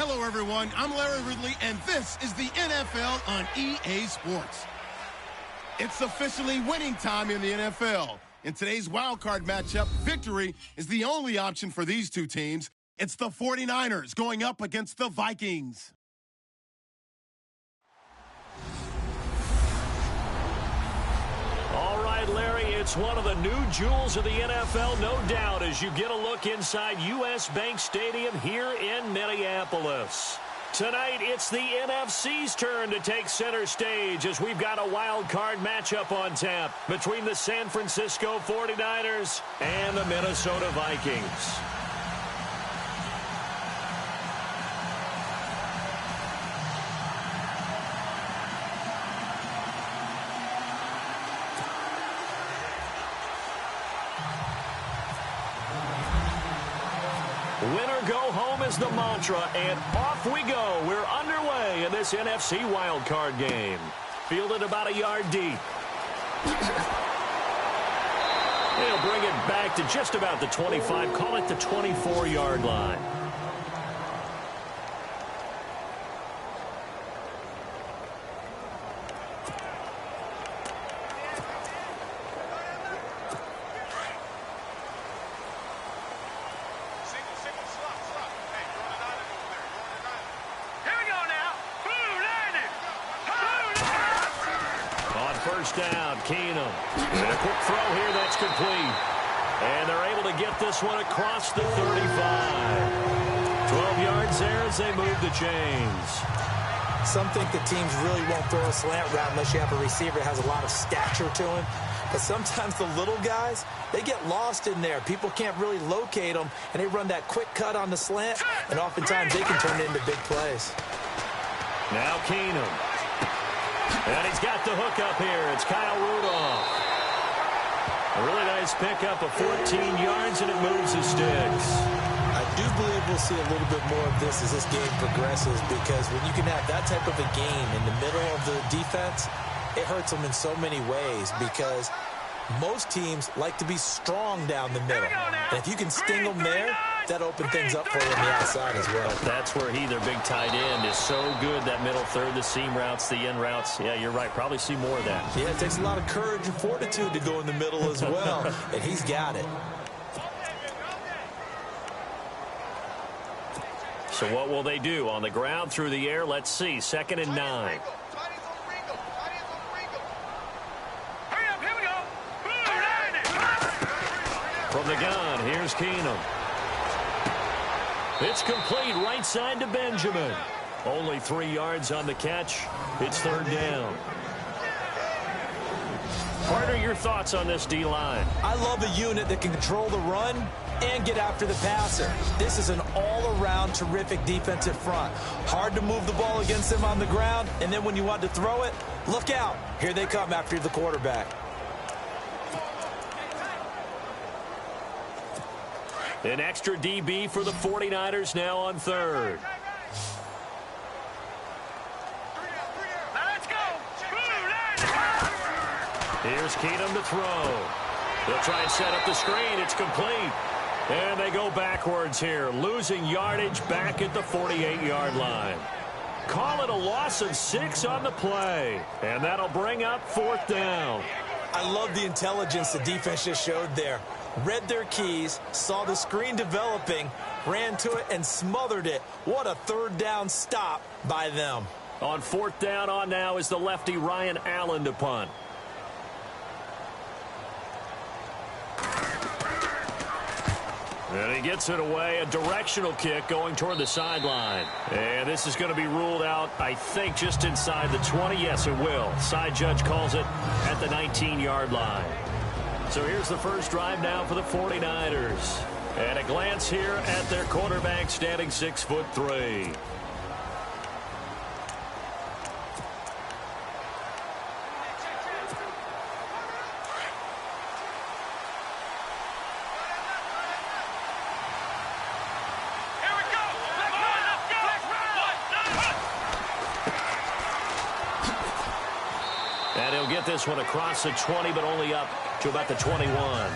Hello, everyone. I'm Larry Ridley, and this is the NFL on EA Sports. It's officially winning time in the NFL. In today's wildcard matchup, victory is the only option for these two teams. It's the 49ers going up against the Vikings. All right, Larry, it's one of the new jewels of the NFL, no doubt, as you get a look inside U.S. Bank Stadium here in Minneapolis. Tonight, it's the NFC's turn to take center stage as we've got a wild card matchup on tap between the San Francisco 49ers and the Minnesota Vikings. Winner go home is the mantra, and off we go. We're underway in this NFC wildcard game. Fielded about a yard deep. They'll bring it back to just about the 25, call it the 24-yard line. First down, Keenum. And a quick throw here that's complete. And they're able to get this one across the 35. 12 yards there as they move the chains. Some think the teams really won't throw a slant route unless you have a receiver that has a lot of stature to him. But sometimes the little guys, they get lost in there. People can't really locate them, and they run that quick cut on the slant, and oftentimes they can turn it into big plays. Now Keenum. And he's got the hook up here. It's Kyle Rudolph. A really nice pickup of 14 yards, and it moves the sticks. I do believe we'll see a little bit more of this as this game progresses, because when you can have that type of a game in the middle of the defense, it hurts them in so many ways, because most teams like to be strong down the middle. And if you can sting them there, that opens things up for them on the outside as well. But that's where he, their big tight end, is so good, that middle third, the seam routes, the in routes. Yeah, you're right. Probably see more of that. Yeah, it takes a lot of courage and fortitude to go in the middle as well, and he's got it. So what will they do? On the ground, through the air, let's see. 2nd and 9. From the gun, here's Keenum. It's complete, right side to Benjamin. Only 3 yards on the catch. It's 3rd down. Partner, your thoughts on this D-line? I love a unit that can control the run and get after the passer. This is an all-around terrific defensive front. Hard to move the ball against them on the ground, and then when you want to throw it, look out. Here they come after the quarterback. An extra DB for the 49ers now on 3rd. Let's go. Here's Keenum to throw. They'll try and set up the screen. It's complete. And they go backwards here, losing yardage back at the 48-yard line. Call it a loss of 6 on the play. And that'll bring up 4th down. I love the intelligence the defense just showed there. Read their keys, saw the screen developing, ran to it, and smothered it. What a 3rd down stop by them. On 4th down on now is the lefty Ryan Allen to punt. And he gets it away, a directional kick going toward the sideline. And this is going to be ruled out, I think, just inside the 20. Yes, it will. Side judge calls it at the 19-yard line. So here's the first drive now for the 49ers. And a glance here at their quarterback, standing 6'3". And he'll get this one across the 20, but only up to about the 21.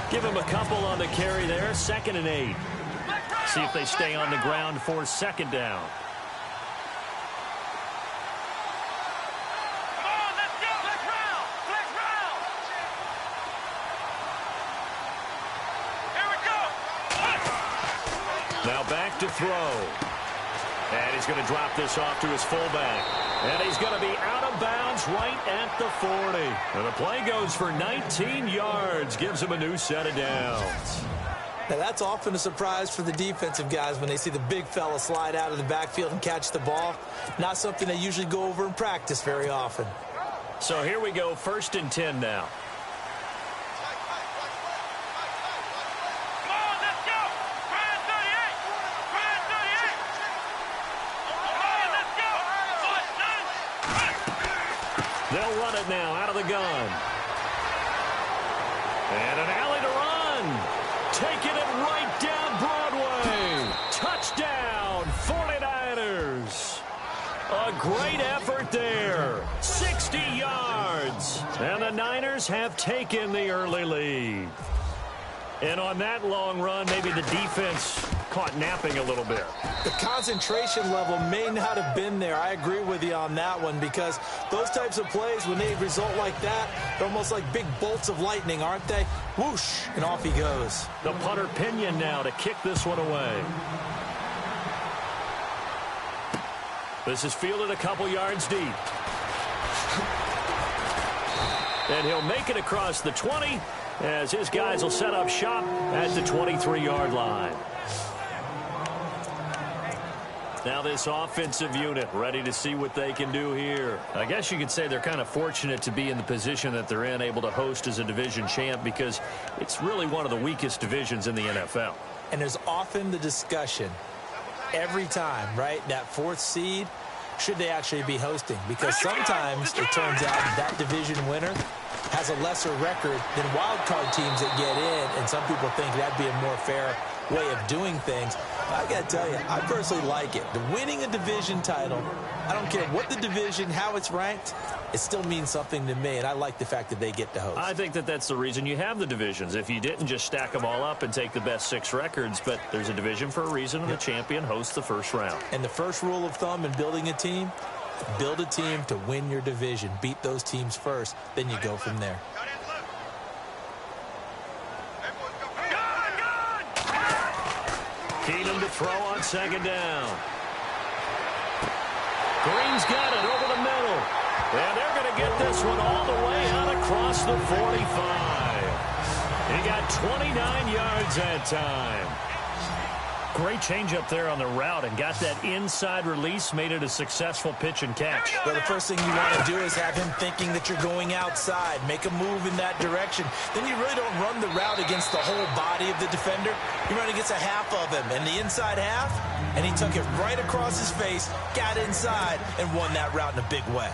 Give him a couple on the carry there. 2nd and 8. see if they stay on the ground for second down. Now back to throw. And he's going to drop this off to his fullback. And he's going to be out of bounds right at the 40. And the play goes for 19 yards. Gives him a new set of downs. Now, that's often a surprise for the defensive guys when they see the big fella slide out of the backfield and catch the ball. Not something they usually go over in practice very often. So here we go, 1st and 10 now. They'll run it now out of the gun. And an alley to run. Taking it right down Broadway. Touchdown, 49ers. A great effort there. 60 yards. And the Niners have taken the early lead. And on that long run, maybe the defense caught napping a little bit. The concentration level may not have been there. I agree with you on that one, because those types of plays, when they result like that, they're almost like big bolts of lightning, aren't they? Whoosh, and off he goes. The punter Pinion now to kick this one away. This is fielded a couple yards deep. And he'll make it across the 20 as his guys will set up shop at the 23-yard line. Now this offensive unit ready to see what they can do here. I guess you could say they're kind of fortunate to be in the position that they're in, able to host as a division champ, because it's really one of the weakest divisions in the NFL. And there's often the discussion every time, right, that 4th seed, should they actually be hosting? Because sometimes it turns out that division winner has a lesser record than wild card teams that get in, and some people think that'd be a more fair way of doing things. I got to tell you, I personally like it. The winning a division title, I don't care what the division, how it's ranked, it still means something to me, and I like the fact that they get to host. I think that that's the reason you have the divisions. If you didn't just stack them all up and take the best 6 records, but there's a division for a reason, and the champion hosts the first round. And the first rule of thumb in building a team, build a team to win your division. Beat those teams first, then you go from there. Keenum to throw on second down. Green's got it over the middle. And they're going to get this one all the way out across the 45. He got 29 yards that time. Great change up there on the route and got that inside release, made it a successful pitch and catch. Well, the first thing you want to do is have him thinking that you're going outside, make a move in that direction. Then you really don't run the route against the whole body of the defender. You run against a half of him, and the inside half, and he took it right across his face, got inside, and won that route in a big way.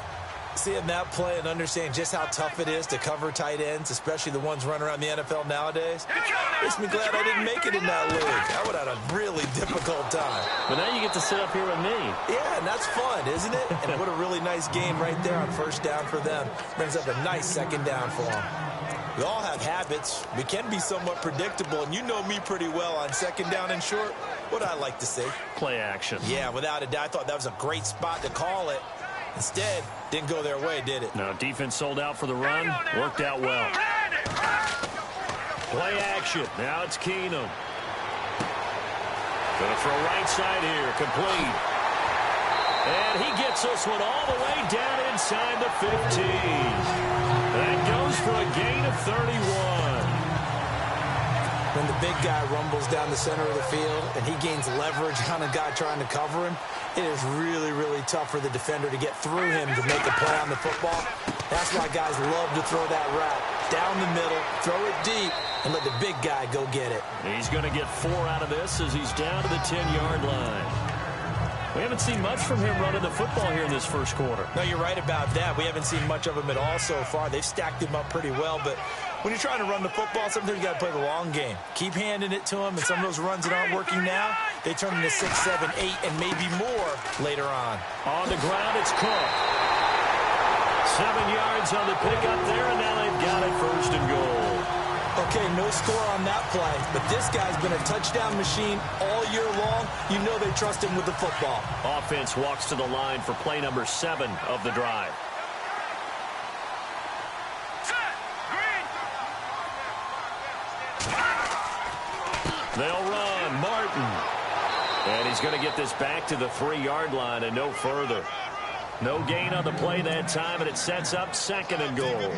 Seeing that play and understanding just how tough it is to cover tight ends, especially the ones running around the NFL nowadays, makes me glad I didn't make it in that league. I would have had a really difficult time. But now you get to sit up here with me. Yeah, and that's fun, isn't it? And what a really nice game right there on first down for them. Brings up a nice second down for them. We all have habits. We can be somewhat predictable, and you know me pretty well on second down and short. What I like to see. Play action. Yeah, without a doubt. I thought that was a great spot to call it. Instead, didn't go their way, did it? No, defense sold out for the run. Worked out well. Play action. Now it's Keenum. Going to throw right side here. Complete. And he gets this one all the way down inside the 15. That goes for a gain of 31. When the big guy rumbles down the center of the field and he gains leverage on a guy trying to cover him, it is really, really tough for the defender to get through him to make a play on the football. That's why guys love to throw that route. Down the middle, throw it deep, and let the big guy go get it. He's going to get 4 out of this as he's down to the 10-yard line. We haven't seen much from him running the football here in this first quarter. No, you're right about that. We haven't seen much of him at all so far. They've stacked him up pretty well, but when you're trying to run the football, sometimes you got to play the long game. Keep handing it to him, and some of those runs that aren't working now, they turn into 6, 7, 8, and maybe more later on. On the ground, it's Cook. 7 yards on the pickup there, and now they've got it 1st and goal. Okay, no score on that play, but this guy's been a touchdown machine all year long. You know they trust him with the football. Offense walks to the line for play number 7 of the drive. They'll run. Martin. And he's going to get this back to the 3-yard line and no further. No gain on the play that time, and it sets up 2nd and goal.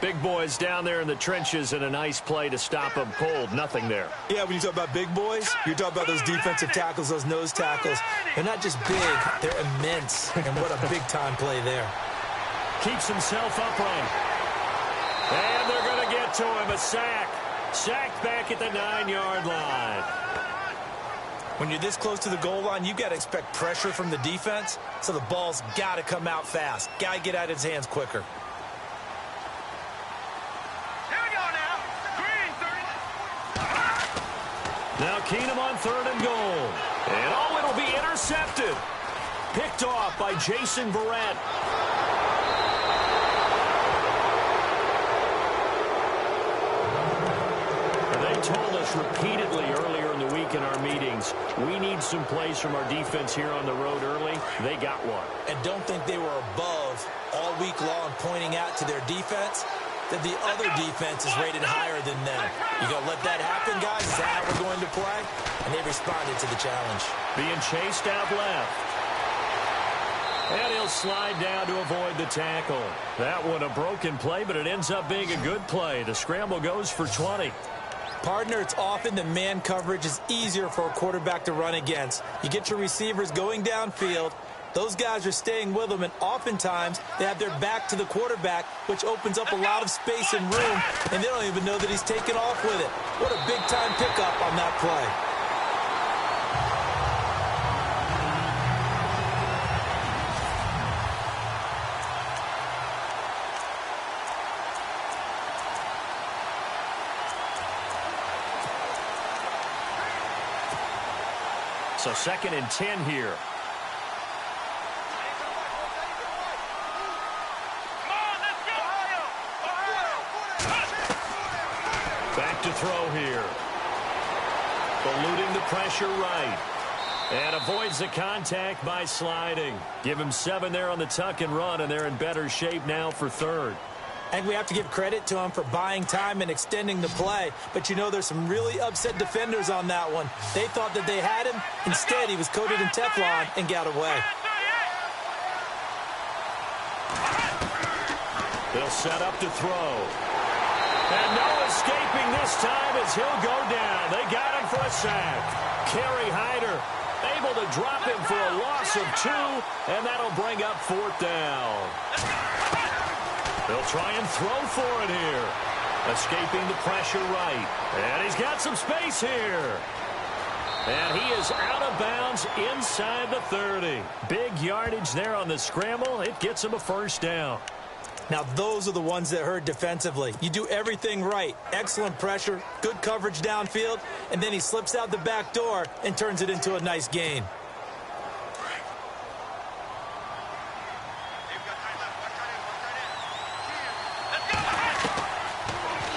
Big boys down there in the trenches, and a nice play to stop them cold. Nothing there. Yeah, when you talk about big boys, you're talking about those defensive tackles, those nose tackles. They're not just big, they're immense. And what a big-time play there. Keeps himself upright. And they're going to get to him. A sack. Sacked back at the 9-yard line. When you're this close to the goal line, you've got to expect pressure from the defense, so the ball's got to come out fast. Got to get out of his hands quicker. Now Keenum on 3rd and goal. And oh, it'll be intercepted. Picked off by Jason Verrett. They told us repeatedly earlier in the week in our meetings, we need some plays from our defense here on the road early. They got one. And don't think they were above all week long pointing out to their defense that the other defense is rated higher than them. You going to let that happen, guys? Is that how we're going to play? And they responded to the challenge. Being chased out left. And he'll slide down to avoid the tackle. That one a broken play, but it ends up being a good play. The scramble goes for 20. Partner, it's often that man coverage is easier for a quarterback to run against. You get your receivers going downfield. Those guys are staying with them, and oftentimes they have their back to the quarterback, which opens up a lot of space and room, and they don't even know that he's taken off with it. What a big-time pickup on that play. So 2nd and 10 here. Back to throw here. Eluding the pressure right. And avoids the contact by sliding. Give him 7 there on the tuck and run, and they're in better shape now for 3rd. I think we have to give credit to him for buying time and extending the play. But you know there's some really upset defenders on that one. They thought that they had him. Instead, he was coated in Teflon and got away. They'll set up to throw. And no escaping this time as he'll go down. They got him for a sack. Kerry Hyder able to drop him for a loss of 2, and that'll bring up 4th down. They'll try and throw for it here. Escaping the pressure right. And he's got some space here. And he is out of bounds inside the 30. Big yardage there on the scramble. It gets him a 1st down. Now, those are the ones that hurt defensively. You do everything right. Excellent pressure, good coverage downfield, and then he slips out the back door and turns it into a nice gain.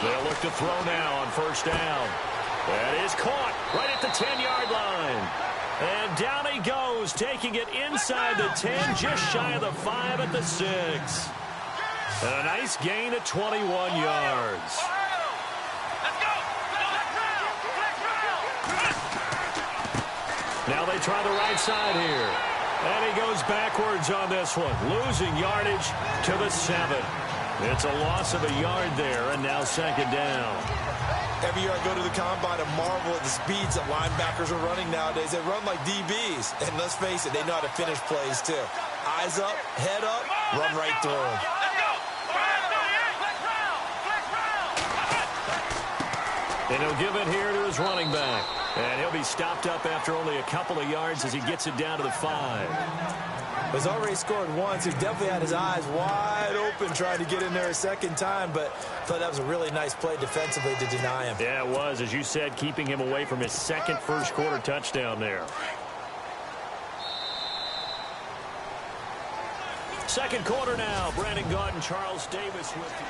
They'll look to throw now on 1st down. That is caught right at the 10-yard line. And down he goes, taking it inside the 10, just shy of the 5 at the 6. And a nice gain of 21 yards. Now they try the right side here. And he goes backwards on this one, losing yardage to the 7. It's a loss of a yard there, and now 2nd down. Every year I go to the combine and marvel at the speeds that linebackers are running nowadays. They run like DBs. And let's face it, they know how to finish plays too. Eyes up, head up, run right through them. And he'll give it here to his running back. And he'll be stopped up after only a couple of yards as he gets it down to the 5. He's already scored once. He definitely had his eyes wide open trying to get in there a 2nd time, but I thought that was a really nice play defensively to deny him. Yeah, it was, as you said, keeping him away from his 2nd first-quarter touchdown there. 2nd quarter now. Brandon Gaudin, Charles Davis with you.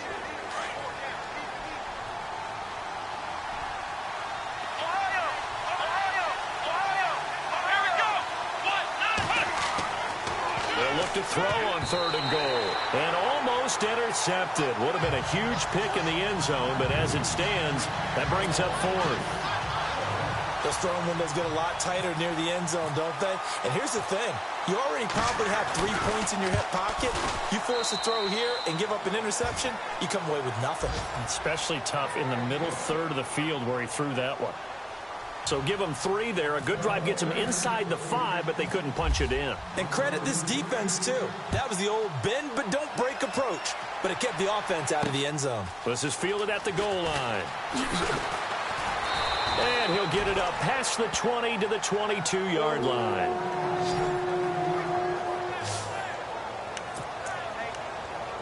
look to throw on 3rd and goal. And almost intercepted. Would have been a huge pick in the end zone, but as it stands, that brings up 4th. Those throwing windows get a lot tighter near the end zone, don't they? And here's the thing. You already probably have 3 points in your hip pocket. You force a throw here and give up an interception, you come away with nothing. Especially tough in the middle third of the field where he threw that one. So give them 3 there. A good drive gets them inside the 5, but they couldn't punch it in. And credit this defense, too. That was the old bend but don't break approach. But it kept the offense out of the end zone. This is fielded at the goal line. And he'll get it up past the 20 to the 22-yard line.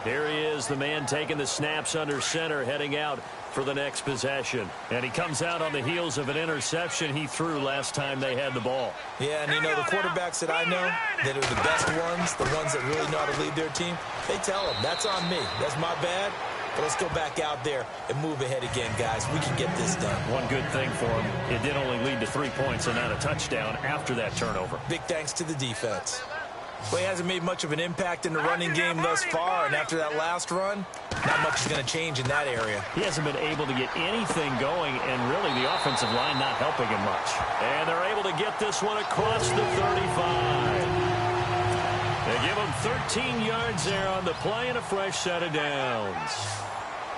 Here he is, the man taking the snaps under center, heading out for the next possession. And he comes out on the heels of an interception he threw last time they had the ball. Yeah, and you know, the quarterbacks that I know that are the best ones, the ones that really know how to lead their team, they tell them, that's on me. That's my bad. But let's go back out there and move ahead again, guys. We can get this done. One good thing for him, it did only lead to 3 points and not a touchdown after that turnover. Big thanks to the defense. Well, he hasn't made much of an impact in the running game thus far, and after that last run, not much is going to change in that area. He hasn't been able to get anything going, and really the offensive line not helping him much. And they're able to get this one across the 35. They give him 13 yards there on the play and a fresh set of downs.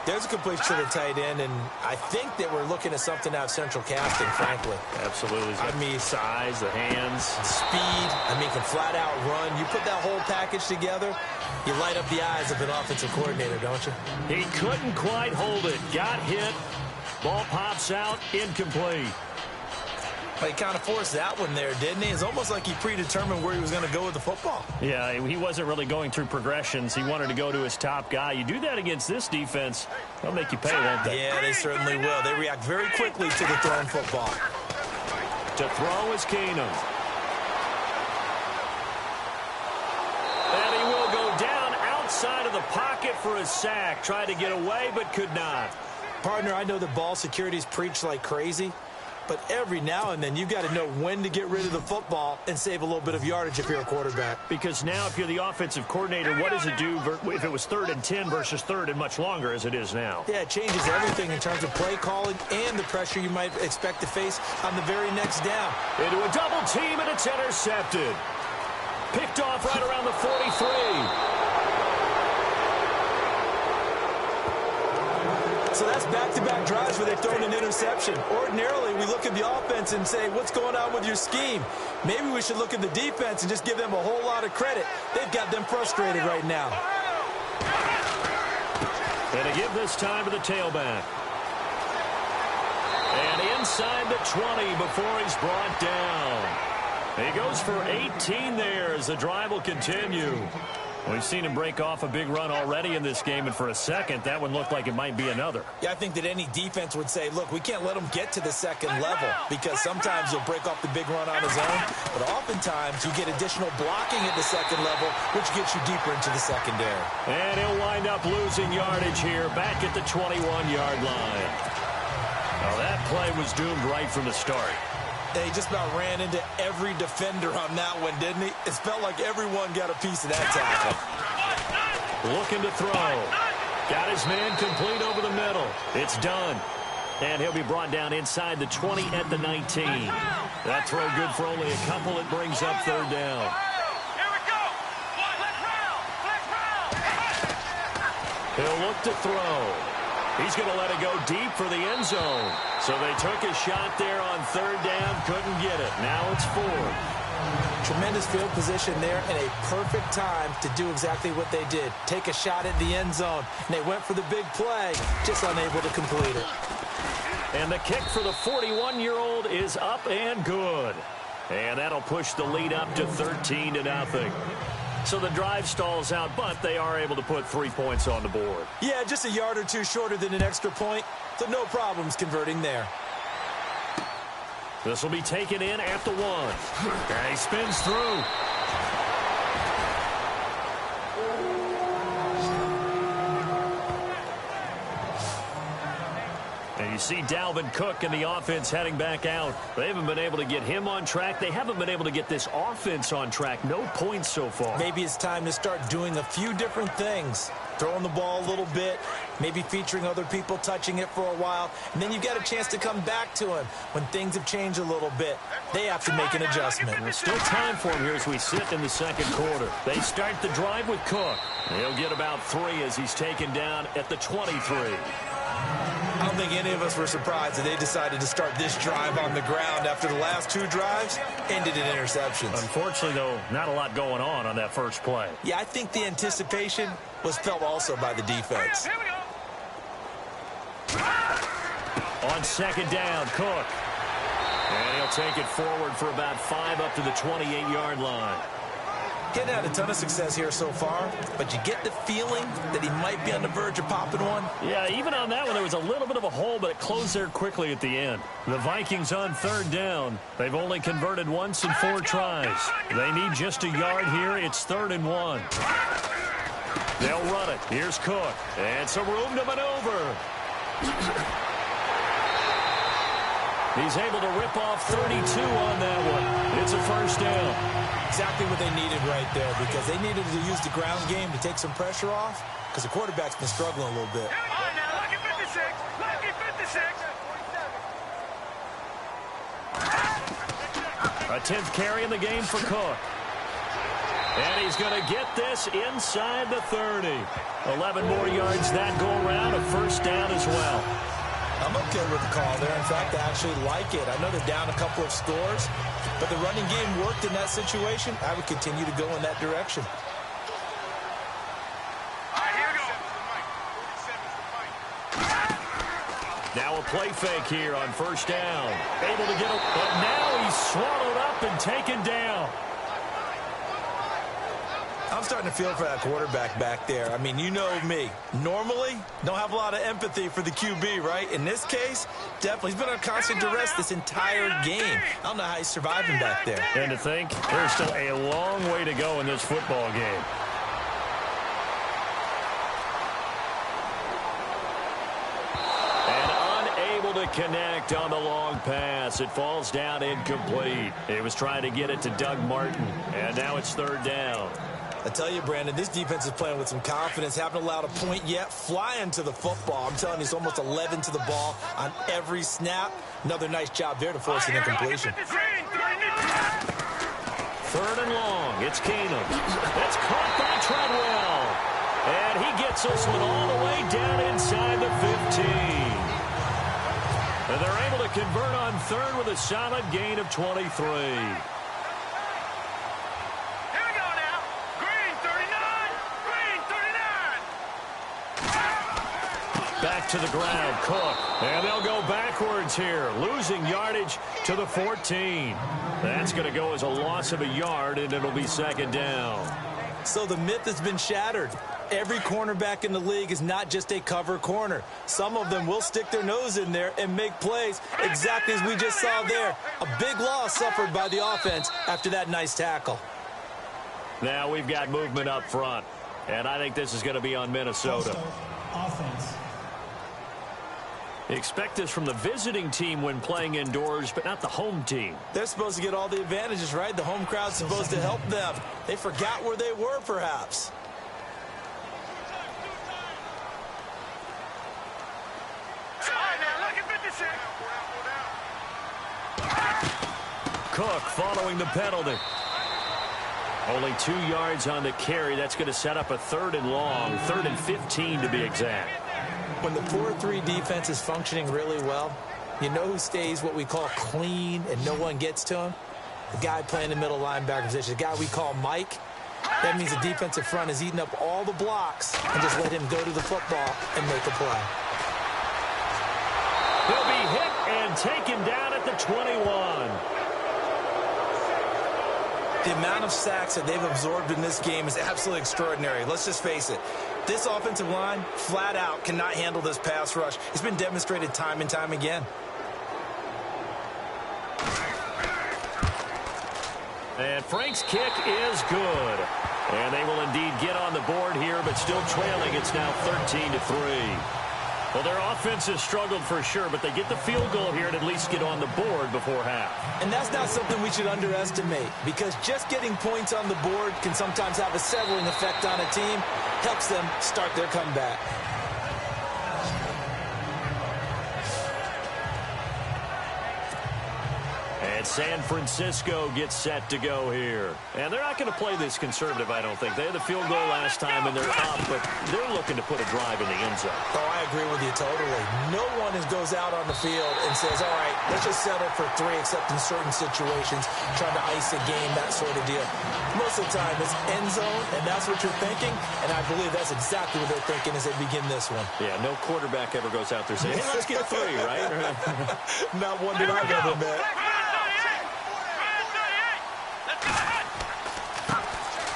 There's a complete to the tight end, and I think that we're looking at something out of central casting, frankly. Absolutely. I mean, size, the hands. Speed. I mean, can flat out run. You put that whole package together, you light up the eyes of an offensive coordinator, don't you? He couldn't quite hold it. Got hit. Ball pops out. Incomplete. Well, he kind of forced that one there, didn't he? It's almost like he predetermined where he was going to go with the football. Yeah, he wasn't really going through progressions. He wanted to go to his top guy. You do that against this defense, they'll make you pay, won't they? Yeah, they certainly will. They react very quickly to the thrown football. To throw is Keenum. And he will go down outside of the pocket for a sack. Tried to get away, but could not. Partner, I know the ball security's preached like crazy, but every now and then, you've got to know when to get rid of the football and save a little bit of yardage if you're a quarterback. Because now, if you're the offensive coordinator, what does it do if it was 3rd and 10 versus 3rd and much longer as it is now? Yeah, it changes everything in terms of play calling and the pressure you might expect to face on the very next down. Into a double team, and it's intercepted. Picked off right around the 43. So that's back-to-back drives where they've thrown an interception. Ordinarily, we look at the offense and say, what's going on with your scheme? Maybe we should look at the defense and just give them a whole lot of credit. They've got them frustrated right now. And to give this time to the tailback. And inside the 20 before he's brought down. He goes for 18 there as the drive will continue. We've seen him break off a big run already in this game, and for a second, that one looked like it might be another. Yeah, I think that any defense would say, look, we can't let him get to the second level because sometimes he'll break off the big run on his own, but oftentimes you get additional blocking at the second level, which gets you deeper into the secondary. And he'll wind up losing yardage here back at the 21-yard line. Now, that play was doomed right from the start. He just about ran into every defender on that one, didn't he? It felt like everyone got a piece of that tackle. Looking to throw. Got his man complete over the middle. It's done. And he'll be brought down inside the 20 at the 19. That throw good for only a couple. It brings up 3rd down. He'll look to throw. He's going to let it go deep for the end zone. So they took a shot there on 3rd down, couldn't get it. Now it's 4th. Tremendous field position there and a perfect time to do exactly what they did. Take a shot at the end zone. And they went for the big play, just unable to complete it. And the kick for the 41-year-old is up and good. And that'll push the lead up to 13-0. So the drive stalls out, but they are able to put 3 points on the board. Yeah, just a yard or two shorter than an extra point, so no problems converting there. This will be taken in at the 1. And he spins through. And you see Dalvin Cook and the offense heading back out. They haven't been able to get him on track. They haven't been able to get this offense on track. No points so far. Maybe it's time to start doing a few different things. Throwing the ball a little bit, maybe featuring other people touching it for a while, and then you get a chance to come back to him when things have changed a little bit. They have to make an adjustment. There's still time for him here as we sit in the second quarter. They start the drive with Cook. He'll get about 3 as he's taken down at the 23. I don't think any of us were surprised that they decided to start this drive on the ground after the last 2 drives ended in interceptions. Unfortunately, though, not a lot going on that first play. Yeah, I think the anticipation was felt also by the defense. On second down, Cook. And he'll take it forward for about 5 up to the 28-yard line. Getting had a ton of success here so far, but you get the feeling that he might be on the verge of popping one. Yeah, even on that one, there was a little bit of a hole, but it closed there quickly at the end. The Vikings on third down. They've only converted once in 4 tries. They need just a yard here. It's 3rd and 1. They'll run it. Here's Cook. And some room to maneuver. He's able to rip off 32 on that one. It's a first down. Exactly what they needed right there, because they needed to use the ground game to take some pressure off, because the quarterback's been struggling a little bit. All right, now, lucky 56. Lucky 56. A 10th carry in the game for Cook. And he's going to get this inside the 30. 11 more yards that go around. A first down as well. I'm okay with the call there. In fact, I actually like it. I know they're down a couple of scores, but the running game worked in that situation. I would continue to go in that direction. All right, here we go. Now a play fake here on first down. Able to get it, but now he's swallowed up and taken down. I'm starting to feel for that quarterback back there. I mean, you know me. Normally, don't have a lot of empathy for the QB, right? In this case, definitely. He's been on constant duress this entire game. I don't know how he's surviving back there. And to think, there's still a long way to go in this football game. And unable to connect on the long pass. It falls down incomplete. He was trying to get it to Doug Martin, and now it's 3rd down. I tell you, Brandon, this defense is playing with some confidence. Haven't allowed a point yet. Flying to the football. I'm telling you, it's almost 11 to the ball on every snap. Another nice job there to force an incompletion. 3rd and long. It's Keenum. That's caught by Treadwell. And he gets this one all the way down inside the 15. And they're able to convert on 3rd with a solid gain of 23. Back to the ground, Cook. And they'll go backwards here, losing yardage to the 14. That's going to go as a loss of a yard, and it'll be 2nd down. So the myth has been shattered. Every cornerback in the league is not just a cover corner. Some of them will stick their nose in there and make plays, exactly as we just saw there. A big loss suffered by the offense after that nice tackle. Now we've got movement up front, and I think this is going to be on Minnesota. Offense. Expect this from the visiting team when playing indoors, but not the home team. They're supposed to get all the advantages, right? The home crowd's supposed to help them. They forgot where they were, perhaps. Cook following the penalty. Only 2 yards on the carry. That's going to set up a 3rd and long, 3rd and 15 to be exact. When the 4-3 defense is functioning really well, you know who stays what we call clean and no one gets to him? The guy playing the middle linebacker position, the guy we call Mike. That means the defensive front is eating up all the blocks and just let him go to the football and make a play. He'll be hit and taken down at the 21. The amount of sacks that they've absorbed in this game is absolutely extraordinary. Let's just face it. This offensive line, flat out, cannot handle this pass rush. It's been demonstrated time and time again. And Frank's kick is good. And they will indeed get on the board here, but still trailing. It's now 13-3. Well, their offense has struggled for sure, but they get the field goal here and at least get on the board before half. And that's not something we should underestimate, because just getting points on the board can sometimes have a settling effect on a team, helps them start their comeback. And San Francisco gets set to go here. And they're not going to play this conservative, I don't think. They had the field goal last time, and they're up, but they're looking to put a drive in the end zone. Oh, I agree with you totally. No one goes out on the field and says, all right, let's just settle for 3, except in certain situations, trying to ice a game, that sort of deal. Most of the time, it's end zone, and that's what you're thinking, and I believe that's exactly what they're thinking as they begin this one. Yeah, no quarterback ever goes out there saying, hey, let's get 3, right? Not one that I've ever met.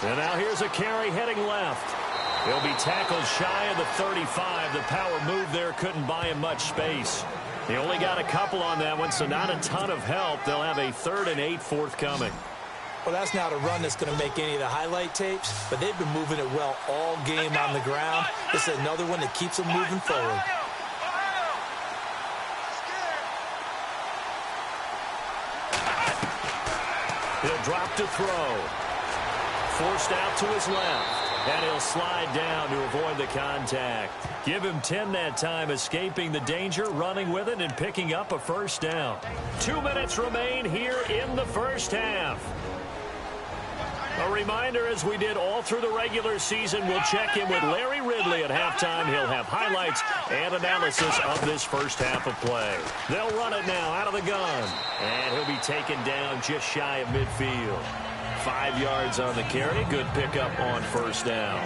And now here's a carry heading left. He'll be tackled shy of the 35. The power move there couldn't buy him much space. He only got a couple on that one, so not a ton of help. They'll have a 3rd and 8 forthcoming. Well, that's not a run that's going to make any of the highlight tapes, but they've been moving it well all game on the ground. This is another one that keeps them moving forward. He'll drop to throw. Forced out to his left, and he'll slide down to avoid the contact. Give him 10 that time, escaping the danger, running with it, and picking up a first down. 2 minutes remain here in the first half. A reminder, as we did all through the regular season, we'll check in with Larry Ridley at halftime. He'll have highlights and analysis of this first half of play. They'll run it now out of the gun, and he'll be taken down just shy of midfield. 5 yards on the carry. Good pickup on first down.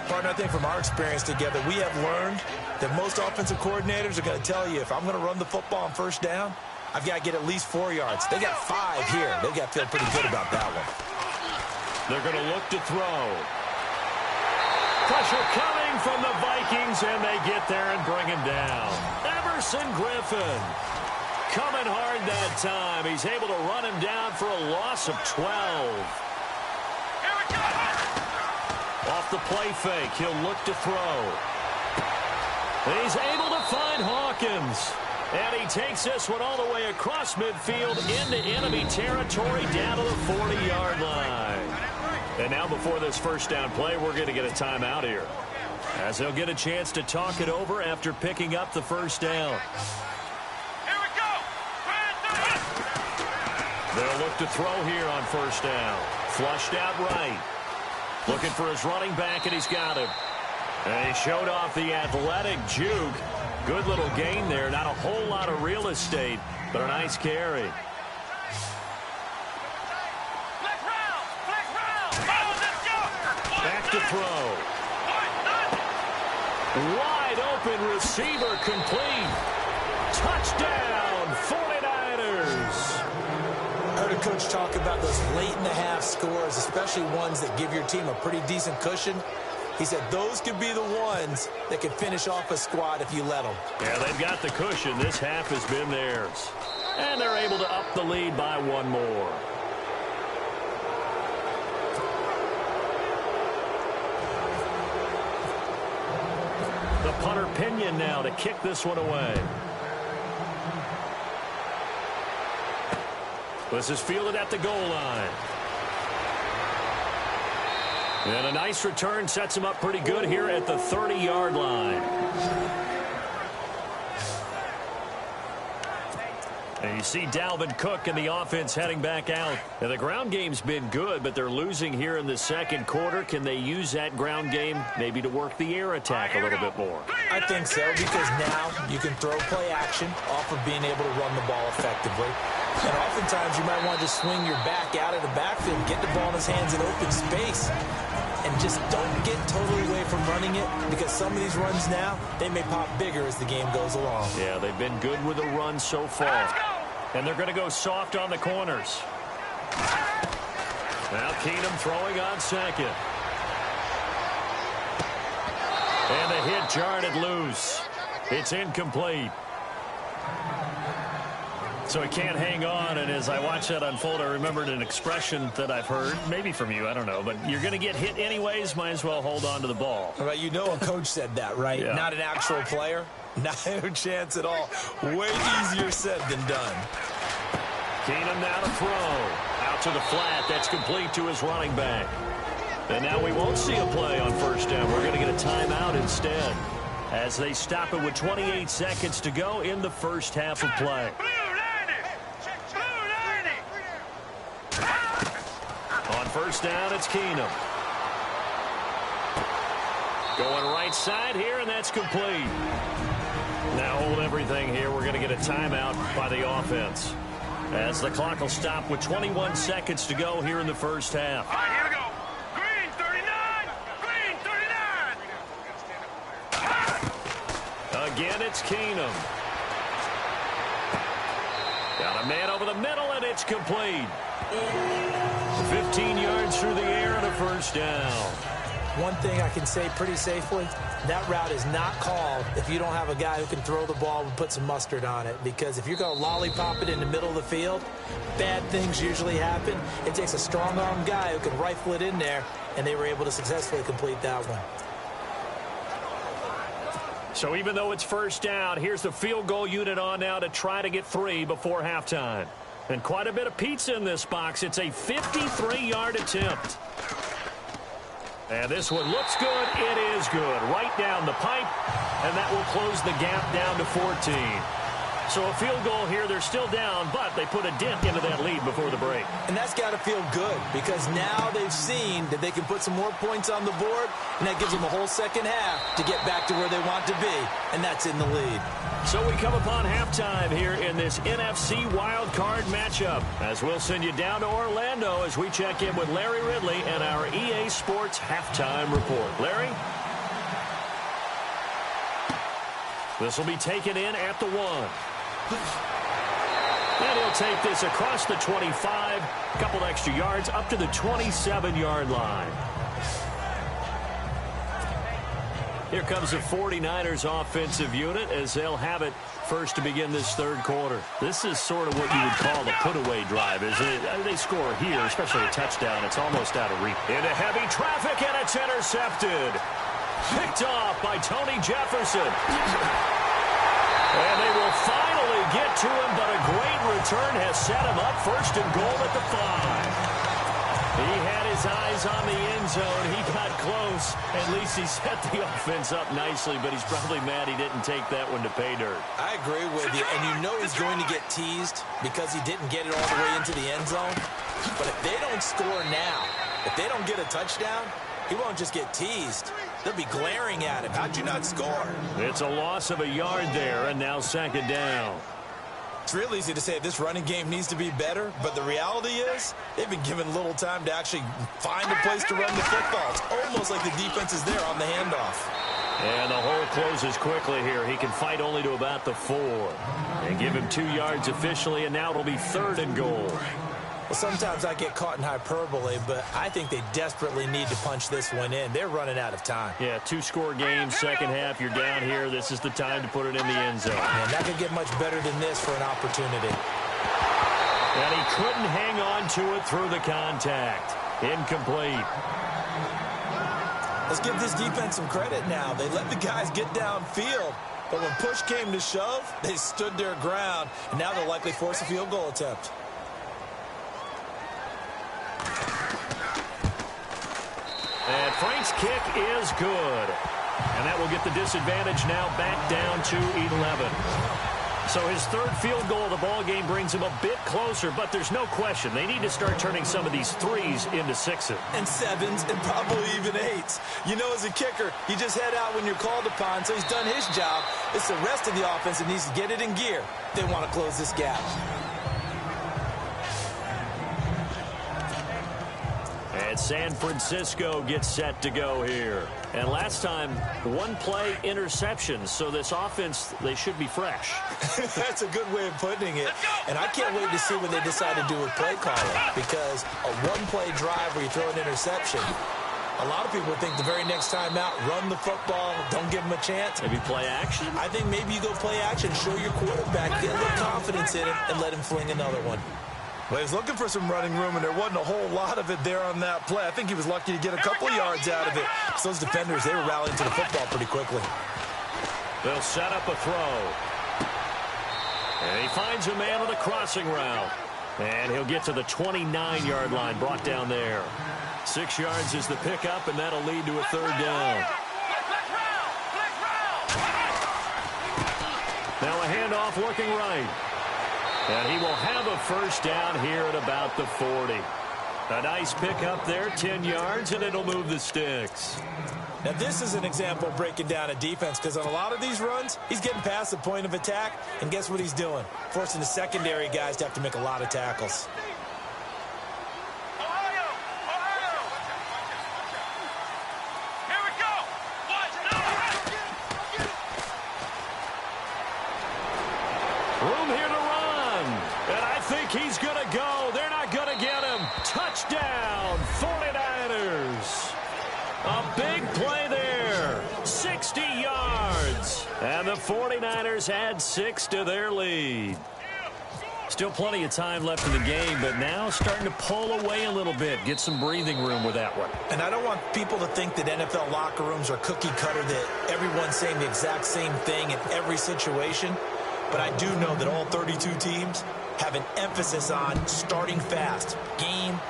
Partner, I think from our experience together, we have learned that most offensive coordinators are going to tell you, if I'm going to run the football on first down, I've got to get at least 4 yards. They got 5 here. They've got to feel pretty good about that one. They're going to look to throw. Pressure coming from the Vikings, and they get there and bring him down. Everson Griffin coming hard that time. He's able to run him down for a loss of 12. Here we go. Off the play fake, he'll look to throw. He's able to find Hawkins. And he takes this one all the way across midfield into enemy territory down to the 40-yard line. And now before this first down play, we're going to get a timeout here, as they'll get a chance to talk it over after picking up the first down. Here we go. They'll look to throw here on first down. Flushed out right. Looking for his running back, and he's got him. And he showed off the athletic juke. Good little gain there. Not a whole lot of real estate, but a nice carry. Back to throw. Wide open receiver complete. Touchdown, 49ers. I heard a coach talk about those late-in-the-half scores, especially ones that give your team a pretty decent cushion. He said those could be the ones that could finish off a squad if you let them. Yeah, they've got the cushion. This half has been theirs. And they're able to up the lead by 1 more. The punter Pinion now to kick this one away. This is fielded at the goal line. And a nice return sets him up pretty good here at the 30-yard line. And you see Dalvin Cook and the offense heading back out. And the ground game's been good, but they're losing here in the second quarter. Can they use that ground game maybe to work the air attack a little bit more? I think so, because now you can throw play action off of being able to run the ball effectively. And oftentimes you might want to just swing your back out of the backfield, get the ball in his hands in open space, and just don't get totally away from running it, because some of these runs now, they may pop bigger as the game goes along. Yeah, they've been good with the run so far. And they're going to go soft on the corners. Now Keenum throwing on second. And the hit jarred it loose. It's incomplete. So he can't hang on, and as I watch that unfold, I remembered an expression that I've heard, maybe from you, I don't know, but you're going to get hit anyways, might as well hold on to the ball. Well, you know a coach said that, right? Yeah. Not an actual player. Not a chance at all. Way easier said than done. Keenum now to throw. Out to the flat. That's complete to his running back. And now we won't see a play on first down. We're going to get a timeout instead as they stop it with 28 seconds to go in the first half of play. On first down, it's Keenum. Going right side here, and that's complete. Now hold everything here. We're going to get a timeout by the offense as the clock will stop with 21 seconds to go here in the first half. All right, here we go. Green 39. Green 39. Again, it's Keenum. Got a man over the middle, and it's complete. 15 yards through the air and a first down. One thing I can say pretty safely, that route is not called if you don't have a guy who can throw the ball and put some mustard on it. Because if you're going to lollipop it in the middle of the field, bad things usually happen. It takes a strong-arm guy who can rifle it in there, and they were able to successfully complete that one. So even though it's first down, here's the field goal unit on now to try to get 3 before halftime. And quite a bit of pizza in this box. It's a 53-yard attempt. And this one looks good. It is good. Right down the pipe. And that will close the gap down to 14. So a field goal here. They're still down, but they put a dent into that lead before the break. And that's got to feel good because now they've seen that they can put some more points on the board, and that gives them a whole second half to get back to where they want to be, and that's in the lead. So we come upon halftime here in this NFC Wild Card matchup as we'll send you down to Orlando as we check in with Larry Ridley and our EA Sports Halftime Report. Larry? This will be taken in at the 1. And he'll take this across the 25, a couple extra yards up to the 27-yard line. Here comes the 49ers offensive unit as they'll have it first to begin this third quarter. This is sort of what you would call a put-away drive, isn't it? They score here, especially a touchdown. It's almost out of reach. Into heavy traffic, and it's intercepted. Picked off by Tony Jefferson. And they will finally get to him, but a great return has set him up first and goal at the 5. He had his eyes on the end zone. He got close. At least he set the offense up nicely, but he's probably mad he didn't take that one to pay dirt. I agree with you, and you know he's going to get teased because he didn't get it all the way into the end zone. But if they don't score now, if they don't get a touchdown, he won't just get teased. They'll be glaring at him. How'd you not score? It's a loss of a yard there, and now second down. It's real easy to say this running game needs to be better, but the reality is they've been given little time to actually find a place to run the football. It's almost like the defense is there on the handoff. And the hole closes quickly here. He can fight only to about the 4. And give him 2 yards officially, and now it'll be third and goal. Well, sometimes I get caught in hyperbole, but I think they desperately need to punch this one in. They're running out of time. Yeah, 2-score game, second half. You're down here. This is the time to put it in the end zone. And that could get much better than this for an opportunity. And he couldn't hang on to it through the contact. Incomplete. Let's give this defense some credit now. They let the guys get downfield, but when push came to shove, they stood their ground, and now they'll likely force a field goal attempt. And Frank's kick is good. And that will get the disadvantage now back down to 11. So his third field goal of the ball game brings him a bit closer, but there's no question they need to start turning some of these 3s into 6s. And 7s and probably even 8s. You know, as a kicker, you just head out when you're called upon, so he's done his job. It's the rest of the offense that needs to get it in gear. They want to close this gap. And San Francisco gets set to go here. And last time, 1-play interception. So this offense, they should be fresh. That's a good way of putting it. And I can't wait to see what they decide to do with play calling. Because a 1-play drive where you throw an interception, A lot of people think the very next time out, run the football, don't give him a chance. Maybe play action? I think maybe you go play action, show your quarterback, get a little confidence in him, and let him fling another one. Well, he was looking for some running room, and there wasn't a whole lot of it there on that play. I think he was lucky to get a couple of yards out of it. So those defenders, they were rallying to the football pretty quickly. They'll set up a throw. And he finds a man on a crossing route. And he'll get to the 29-yard line, brought down there. 6 yards is the pickup, and that'll lead to a third down. Now a handoff looking right. And he will have a first down here at about the 40. A nice pickup there, 10 yards, and it'll move the sticks. Now, this is an example of breaking down a defense, because on a lot of these runs, he's getting past the point of attack, and guess what he's doing? Forcing the secondary guys to have to make a lot of tackles. Room here to run. And I think he's going to go. They're not going to get him. Touchdown, 49ers. A big play there. 60 yards. And the 49ers add 6 to their lead. Still plenty of time left in the game, but now starting to pull away a little bit. Get some breathing room with that one. And I don't want people to think that NFL locker rooms are cookie cutter, that everyone's saying the exact same thing in every situation. But I do know that all 32 teams have an emphasis on starting fast. Game,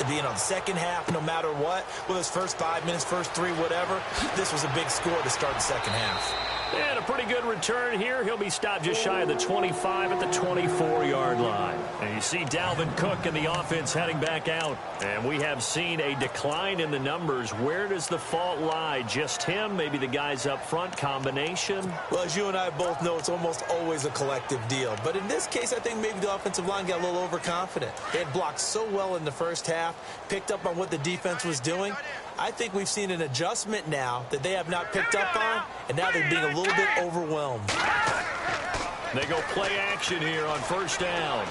being on the second half, no matter what. Whether it's first 5 minutes, first 3, whatever. This was a big score to start the second half. And a pretty good return here. He'll be stopped just shy of the 25 at the 24-yard line. And you see Dalvin Cook and the offense heading back out. And we have seen a decline in the numbers. Where does the fault lie? Just him? Maybe the guys up front? Combination? Well, as you and I both know, it's almost always a collective deal. But in this case, I think maybe the offensive line got a little overconfident. They had blocked so well in the first half, picked up on what the defense was doing. I think we've seen an adjustment now that they have not picked up on, and now they're being a little bit overwhelmed. They go play action here on first down.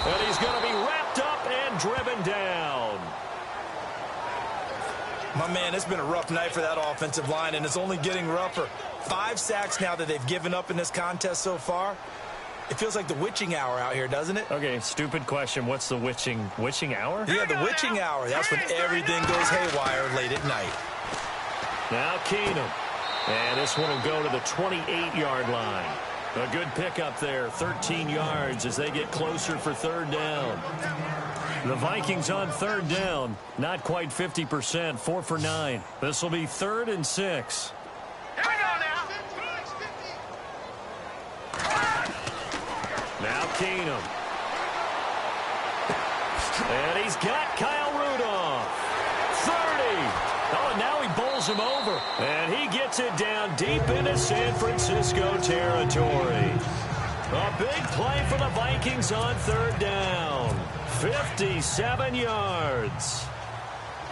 And he's going to be wrapped up and driven down. My man, it's been a rough night for that offensive line, and it's only getting rougher. 5 sacks now that they've given up in this contest so far. It feels like the witching hour out here, doesn't it? Okay, stupid question. What's the witching hour? Yeah, the witching hour. That's when everything goes haywire late at night. Now Keenum. And this one will go to the 28-yard line. A good pickup there, 13 yards as they get closer for third down. The Vikings on third down, not quite 50%, 4 for 9. This will be 3rd and 6. Here we go now. Now Keenum. And he's got Kyle Rudolph. 30. Oh, and now he bowls him over. And he gets it down deep into San Francisco territory. A big play for the Vikings on third down. 57 yards.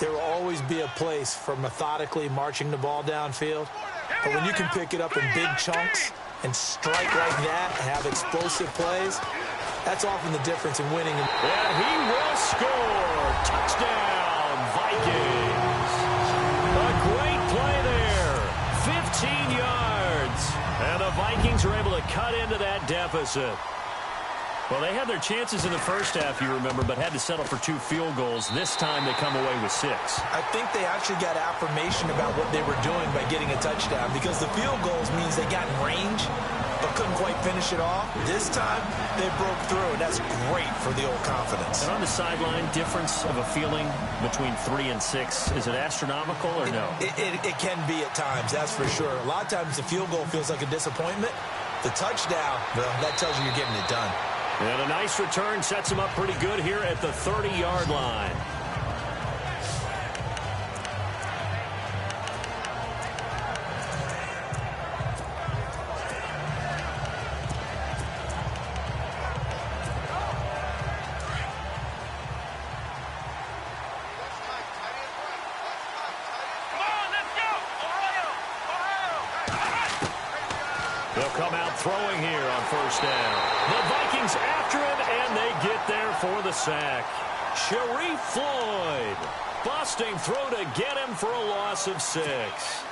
There will always be a place for methodically marching the ball downfield. But when you can pick it up in big chunks and strike like that, have explosive plays, that's often the difference in winning. And he will score. Touchdown, Vikings. A great play there. 15 yards. And the Vikings are able to cut into that deficit. Well, they had their chances in the first half, you remember, but had to settle for 2 field goals. This time they come away with 6. I think they actually got affirmation about what they were doing by getting a touchdown, because the field goals means they got in range but couldn't quite finish it off. This time they broke through, and that's great for the old confidence. And on the sideline, difference of a feeling between 3 and 6, is it astronomical or no? It can be at times, that's for sure. A lot of times the field goal feels like a disappointment. The touchdown, well, that tells you you're getting it done. And a nice return sets him up pretty good here at the 30-yard line. They'll come out throwing here on first down. The Vikings after him, and they get there for the sack. Sharif Floyd. Busting through to get him for a loss of 6. Let's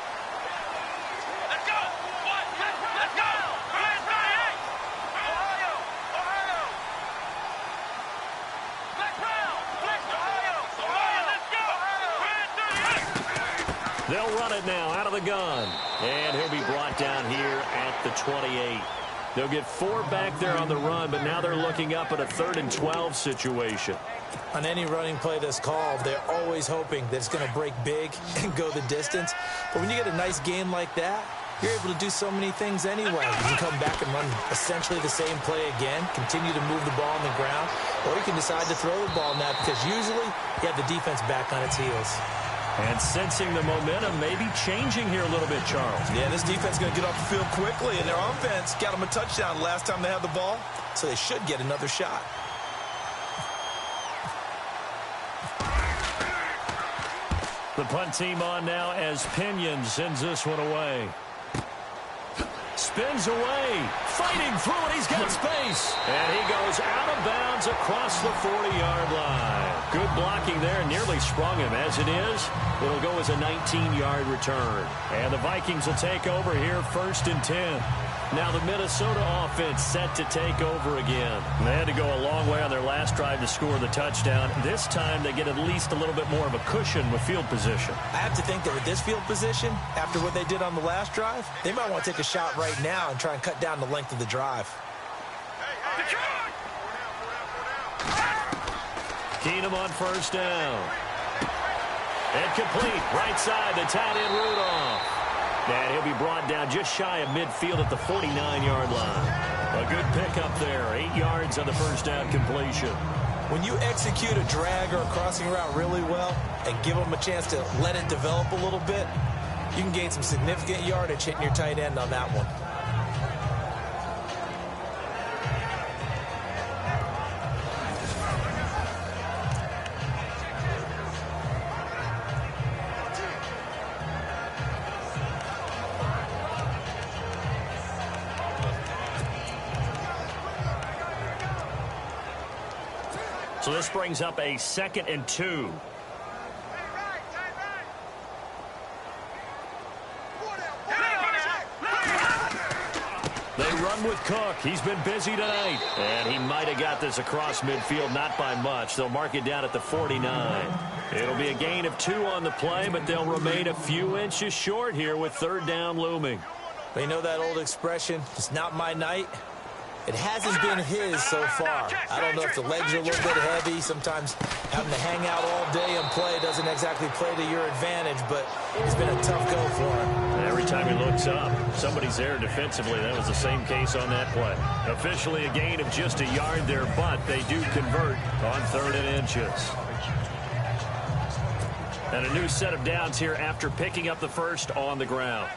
go! Let's go! Ohio! Ohio! Black Brown! Ohio! Let's go! They'll run it now out of the gun. And he'll be brought down here at the 28. They'll get 4 back there on the run, but now they're looking up at a 3rd and 12 situation. On any running play that's called, they're always hoping that it's going to break big and go the distance. But when you get a nice game like that, you're able to do so many things anyway. You can come back and run essentially the same play again, continue to move the ball on the ground, or you can decide to throw the ball now because usually you have the defense back on its heels. And sensing the momentum maybe changing here a little bit, Charles. Yeah, this defense is going to get off the field quickly, and their offense got them a touchdown last time they had the ball, so they should get another shot. The punt team on now as Pinion sends this one away. Spins away, fighting through it, he's got space. And he goes out of bounds across the 40-yard line. Good blocking there, nearly sprung him. As it is, it'll go as a 19-yard return. And the Vikings will take over here 1st and 10. Now the Minnesota offense set to take over again. They had to go a long way on their last drive to score the touchdown. This time they get at least a little bit more of a cushion with field position. I have to think that with this field position, after what they did on the last drive, they might want to take a shot right now and try and cut down the length of the drive. Keenum on 1st down. And complete. Right side, the tight end Rudolph. And he'll be brought down just shy of midfield at the 49-yard line. A good pickup there. 8 yards on the 1st down completion. When you execute a drag or a crossing route really well and give them a chance to let it develop a little bit, you can gain some significant yardage hitting your tight end on that one. So this brings up a 2nd and 2. They run with Cook. He's been busy tonight. And he might have got this across midfield, not by much. They'll mark it down at the 49. It'll be a gain of 2 on the play, but they'll remain a few inches short here with 3rd down looming. But you know that old expression, it's not my night? It hasn't been his so far. I don't know if the legs are a little bit heavy. Sometimes having to hang out all day and play doesn't exactly play to your advantage, but it's been a tough go for him. Every time he looks up, somebody's there defensively. That was the same case on that play. Officially a gain of just a yard there, but they do convert on 3rd and inches. And a new set of downs here after picking up the 1st on the ground.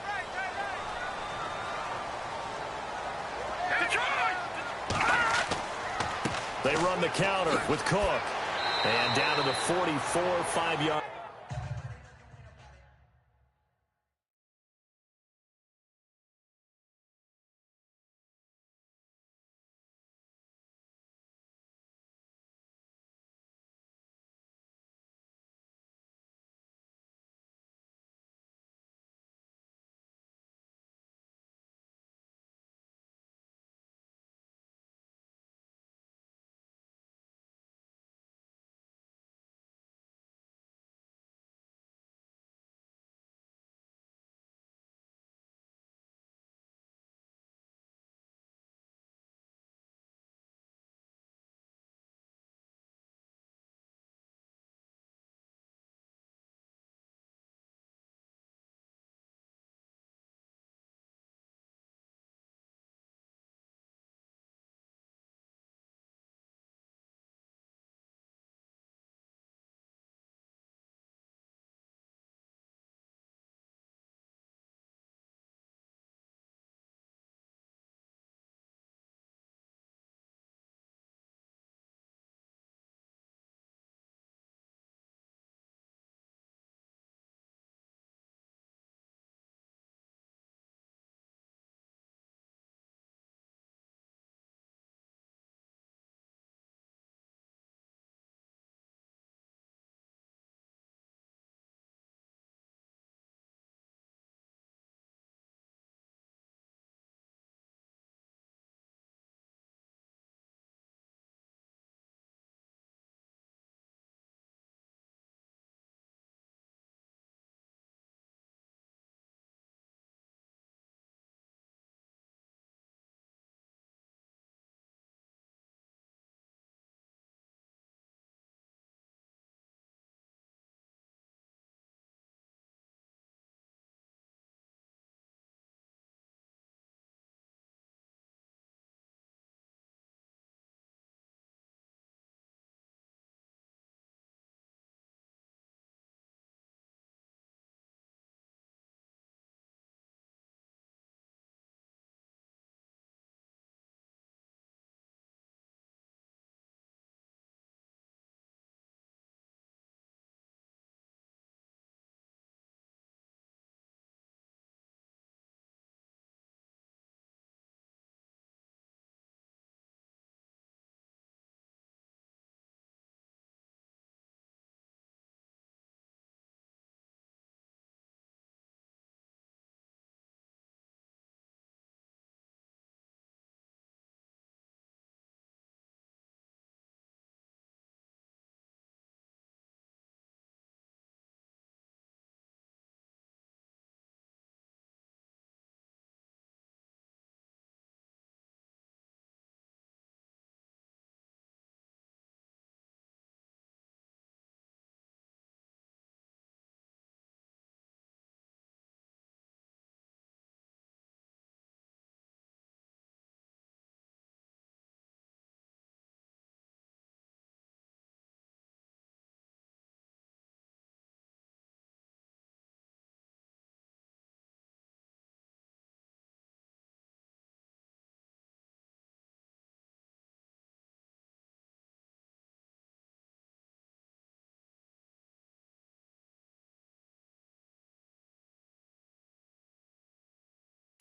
They run the counter with Cook. And down to the 44, 5-yard.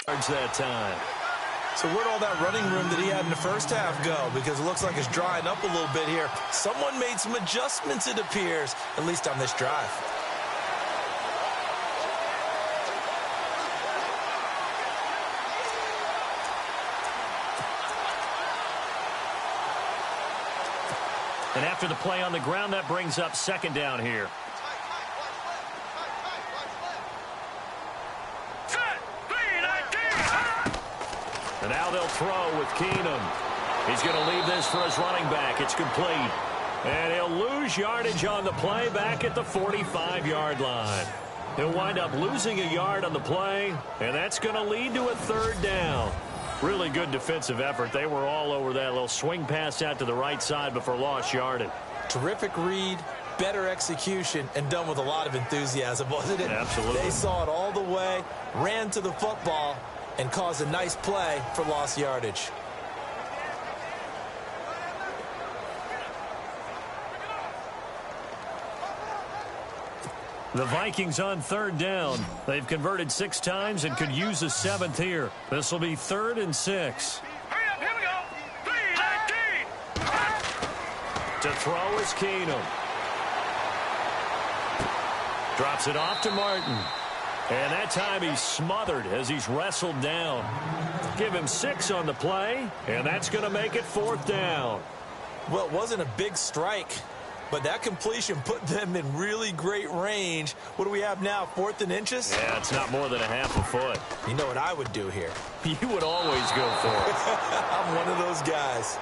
that time. So where'd all that running room that he had in the first half go? Because it looks like it's drying up a little bit here. Someone made some adjustments, it appears, at least on this drive. And after the play on the ground, that brings up second down here. And now they'll throw with Keenum. He's going to leave this for his running back. It's complete. And he'll lose yardage on the play back at the 45-yard line. He'll wind up losing a yard on the play, and that's going to lead to a third down. Really good defensive effort. They were all over that little swing pass out to the right side before lost yardage. Terrific read, better execution, and done with a lot of enthusiasm, wasn't it? Absolutely. They saw it all the way, ran to the football, and caused a nice play for lost yardage. The Vikings on third down. They've converted 6 times and could use a 7th here. This will be 3rd and 6. Hurry up, here we go. 3-19. To throw is Keenum. Drops it off to Martin. And that time he's smothered as he's wrestled down. Give him 6 on the play, and that's going to make it 4th down. Well, it wasn't a big strike, but that completion put them in really great range. What do we have now, 4th and inches? Yeah, it's not more than a half a foot. You know what I would do here? You would always go for it. I'm one of those guys.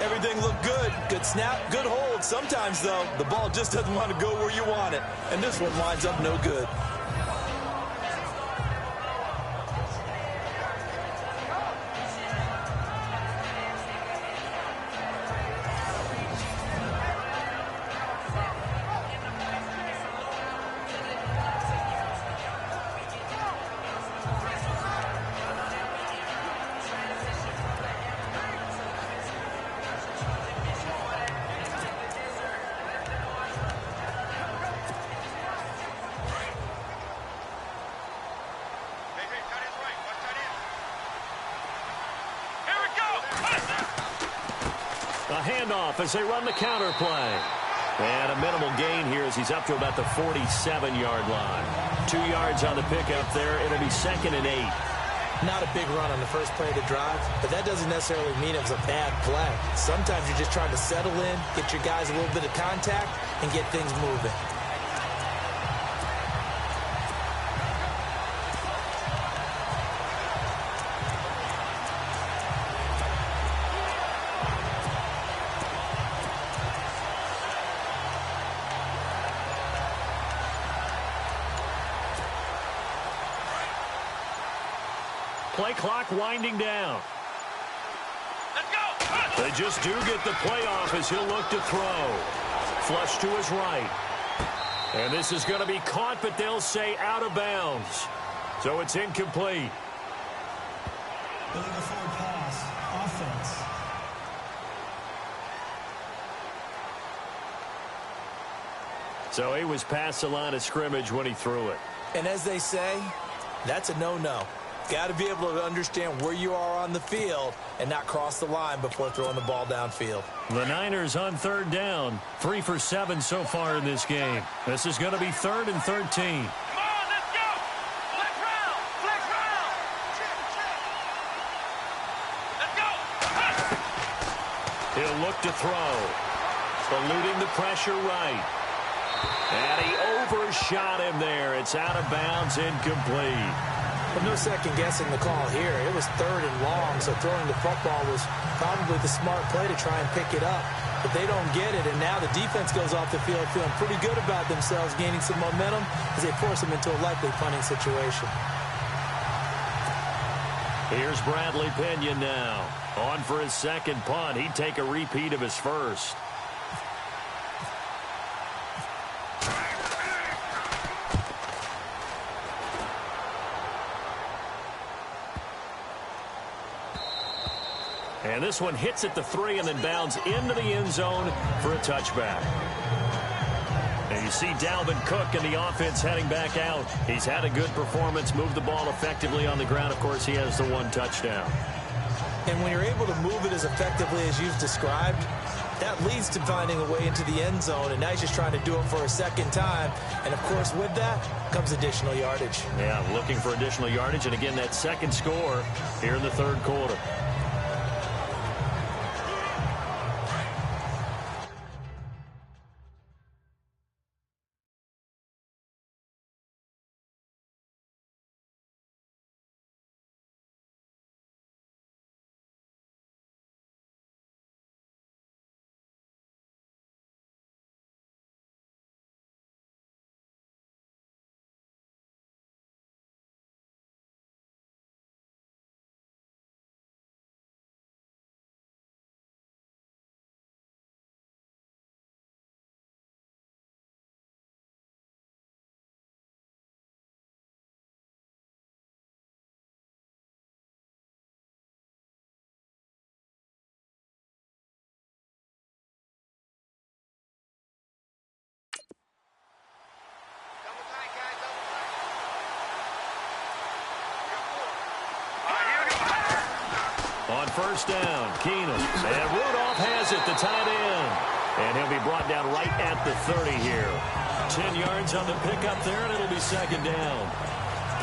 Everything looked good. Good snap, good hold. Sometimes, though, the ball just doesn't want to go where you want it. And this one winds up no good. Handoff as they run the counter play. And a minimal gain here as he's up to about the 47-yard line. 2 yards on the pickup there. It'll be 2nd and 8. Not a big run on the first play of the drive, but that doesn't necessarily mean it was a bad play. Sometimes you're just trying to settle in, get your guys a little bit of contact, and get things moving. Play clock winding down. Let's go. They just do get the playoff as he'll look to throw. Flush to his right. And this is going to be caught, but they'll say out of bounds. So it's incomplete. Illegal forward pass. Offense. So he was past the line of scrimmage when he threw it. And as they say, that's a no-no. Got to be able to understand where you are on the field and not cross the line before throwing the ball downfield. The Niners on third down. 3 for 7 so far in this game. This is going to be 3rd and 13. Come on, let's go. Flex round. Flex round. Let's go. He'll look to throw. Eluding the pressure right. And he overshot him there. It's out of bounds, incomplete. But no second guessing the call here. It was 3rd and long, so throwing the football was probably the smart play to try and pick it up. But they don't get it, and now the defense goes off the field feeling pretty good about themselves, gaining some momentum as they force them into a likely punting situation. Here's Bradley Pinion now. On for his second punt. He'd take a repeat of his first. And this one hits at the 3 and then bounds into the end zone for a touchback. And you see Dalvin Cook and the offense heading back out. He's had a good performance, moved the ball effectively on the ground. Of course, he has the 1 touchdown. And when you're able to move it as effectively as you've described, that leads to finding a way into the end zone, and now he's just trying to do it for a second time. And, of course, with that comes additional yardage. Yeah, looking for additional yardage, and again, that second score here in the third quarter. On first down, Keenum. And Rudolph has it, the tight end. And he'll be brought down right at the 30 here. 10 yards on the pickup there, and it'll be second down.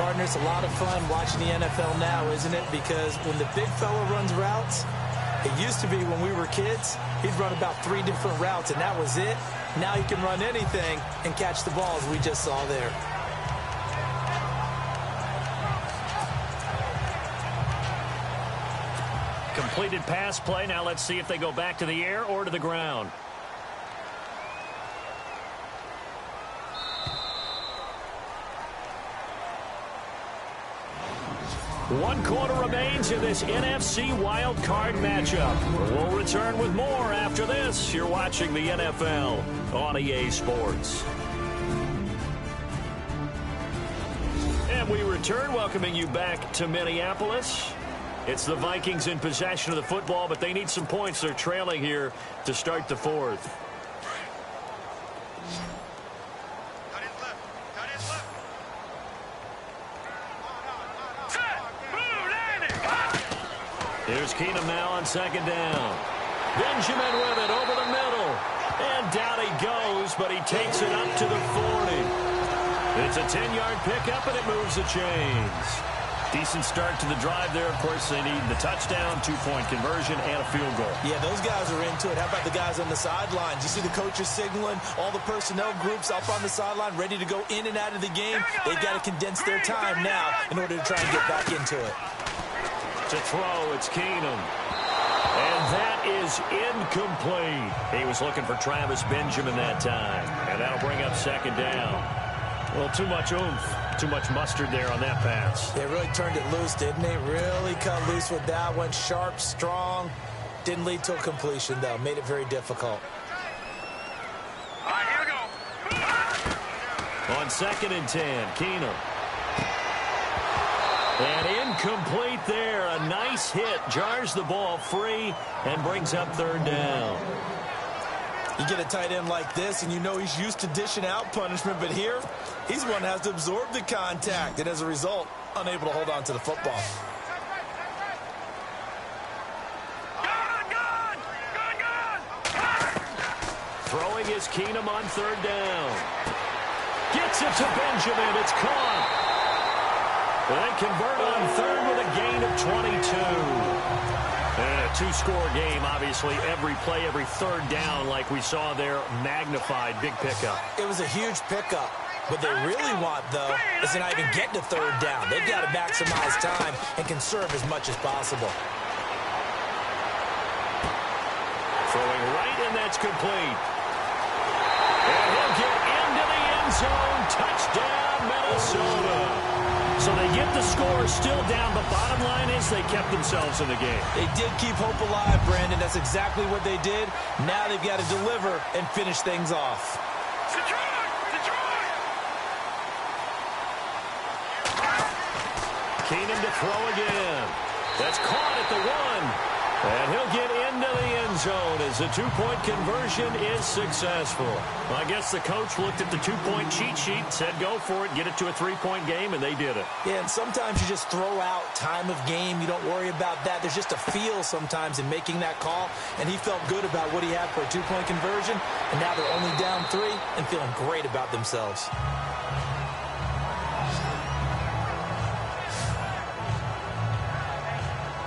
Partner, it's a lot of fun watching the NFL now, isn't it? Because when the big fella runs routes, it used to be when we were kids, he'd run about 3 different routes, and that was it. Now he can run anything and catch the balls we just saw there. Completed pass play. Now let's see if they go back to the air or to the ground. One quarter remains in this NFC wild card matchup. We'll return with more after this. You're watching the NFL on EA Sports. And we return, welcoming you back to Minneapolis. It's the Vikings in possession of the football, but they need some points. They're trailing here to start the fourth. Here's Keenum now on second down. Benjamin with it over the middle. And down he goes, but he takes it up to the 40. It's a 10-yard pickup, and it moves the chains. Decent start to the drive there. Of course, they need the touchdown, 2-point conversion, and a field goal. Yeah, those guys are into it. How about the guys on the sidelines? You see the coaches signaling, all the personnel groups up on the sideline ready to go in and out of the game. They've got to condense their time now in order to try and get back into it. To throw, it's Keenum. And that is incomplete. He was looking for Travis Benjamin that time. And that'll bring up second down. Well, too much oomph, too much mustard there on that pass. They really turned it loose, didn't they? Really cut loose with that one. Sharp, strong. Didn't lead to a completion, though. Made it very difficult. All right, here we go. On 2nd and 10, Keenum. And incomplete there. A nice hit. Jars the ball free and brings up third down. You get a tight end like this, and you know he's used to dishing out punishment, but here, he's the one that has to absorb the contact, and as a result, unable to hold on to the football. Throwing is Keenum on third down. Gets it to Benjamin. It's caught. They convert on third with a gain of 22. And a 2-score game, obviously. Every play, every third down, like we saw there, magnified. Big pickup. It was a huge pickup. What they really want, though, is to not even get to third down. They've got to maximize time and conserve as much as possible. Throwing right, and that's complete. And he'll get into the end zone. Touchdown, Minnesota. So they get the score still down, but bottom line is they kept themselves in the game. They did keep hope alive, Brandon. That's exactly what they did. Now they've got to deliver and finish things off. Keenum to throw again. That's caught at the 1. And he'll get into the end zone as the two-point conversion is successful. Well, I guess the coach looked at the two-point cheat sheet, said go for it, get it to a three-point game, and they did it. Yeah, and sometimes you just throw out time of game. You don't worry about that. There's just a feel sometimes in making that call, and he felt good about what he had for a two-point conversion, and now they're only down 3 and feeling great about themselves.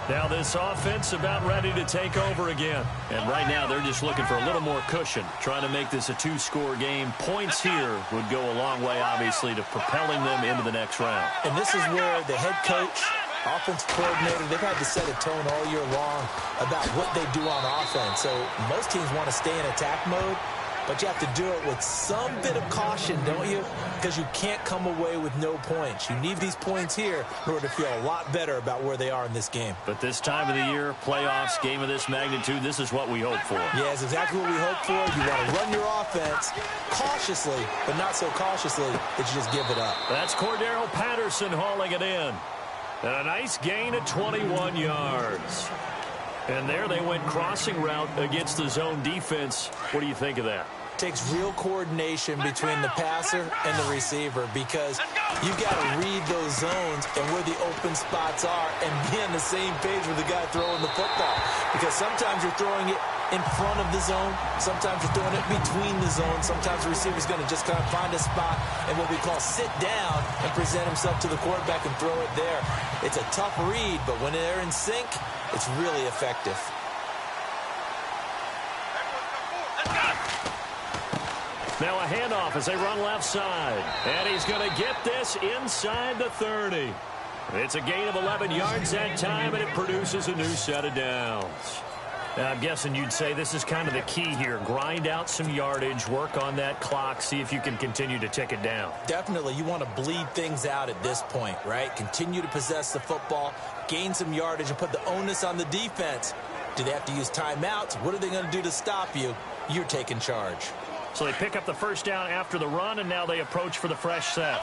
Now this offense about ready to take over again. And right now they're just looking for a little more cushion, trying to make this a 2-score game. Points here would go a long way, obviously, to propelling them into the next round. And this is where the head coach, offensive coordinator, they've had to set a tone all year long about what they do on offense. So most teams want to stay in attack mode, but you have to do it with some bit of caution, don't you? Because you can't come away with no points. You need these points here in order to feel a lot better about where they are in this game. But this time of the year, playoffs, game of this magnitude, this is what we hope for. Yeah, it's exactly what we hope for. You want to run your offense cautiously, but not so cautiously that you just give it up. That's Cordero Patterson hauling it in. And a nice gain of 21 yards. And there they went crossing route against the zone defense. What do you think of that? Takes real coordination between the passer and the receiver, because you've got to read those zones and where the open spots are and be on the same page with the guy throwing the football. Because sometimes you're throwing it in front of the zone. Sometimes you're throwing it between the zones. Sometimes the receiver's going to just kind of find a spot and what we call sit down and present himself to the quarterback and throw it there. It's a tough read, but when they're in sync, it's really effective. Now a handoff as they run left side. And he's going to get this inside the 30. It's a gain of 11 yards that time, and it produces a new set of downs. Now, I'm guessing you'd say this is kind of the key here. Grind out some yardage, work on that clock, see if you can continue to tick it down. Definitely. You want to bleed things out at this point, right? Continue to possess the football, gain some yardage, and put the onus on the defense. Do they have to use timeouts? What are they going to do to stop you? You're taking charge. So they pick up the first down after the run, and now they approach for the fresh set.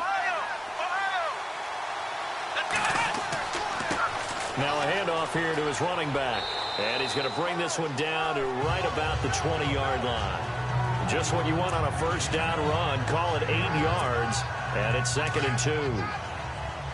Now a handoff here to his running back. And he's going to bring this one down to right about the 20-yard line. Just what you want on a first down run. Call it 8 yards, and it's 2nd and 2.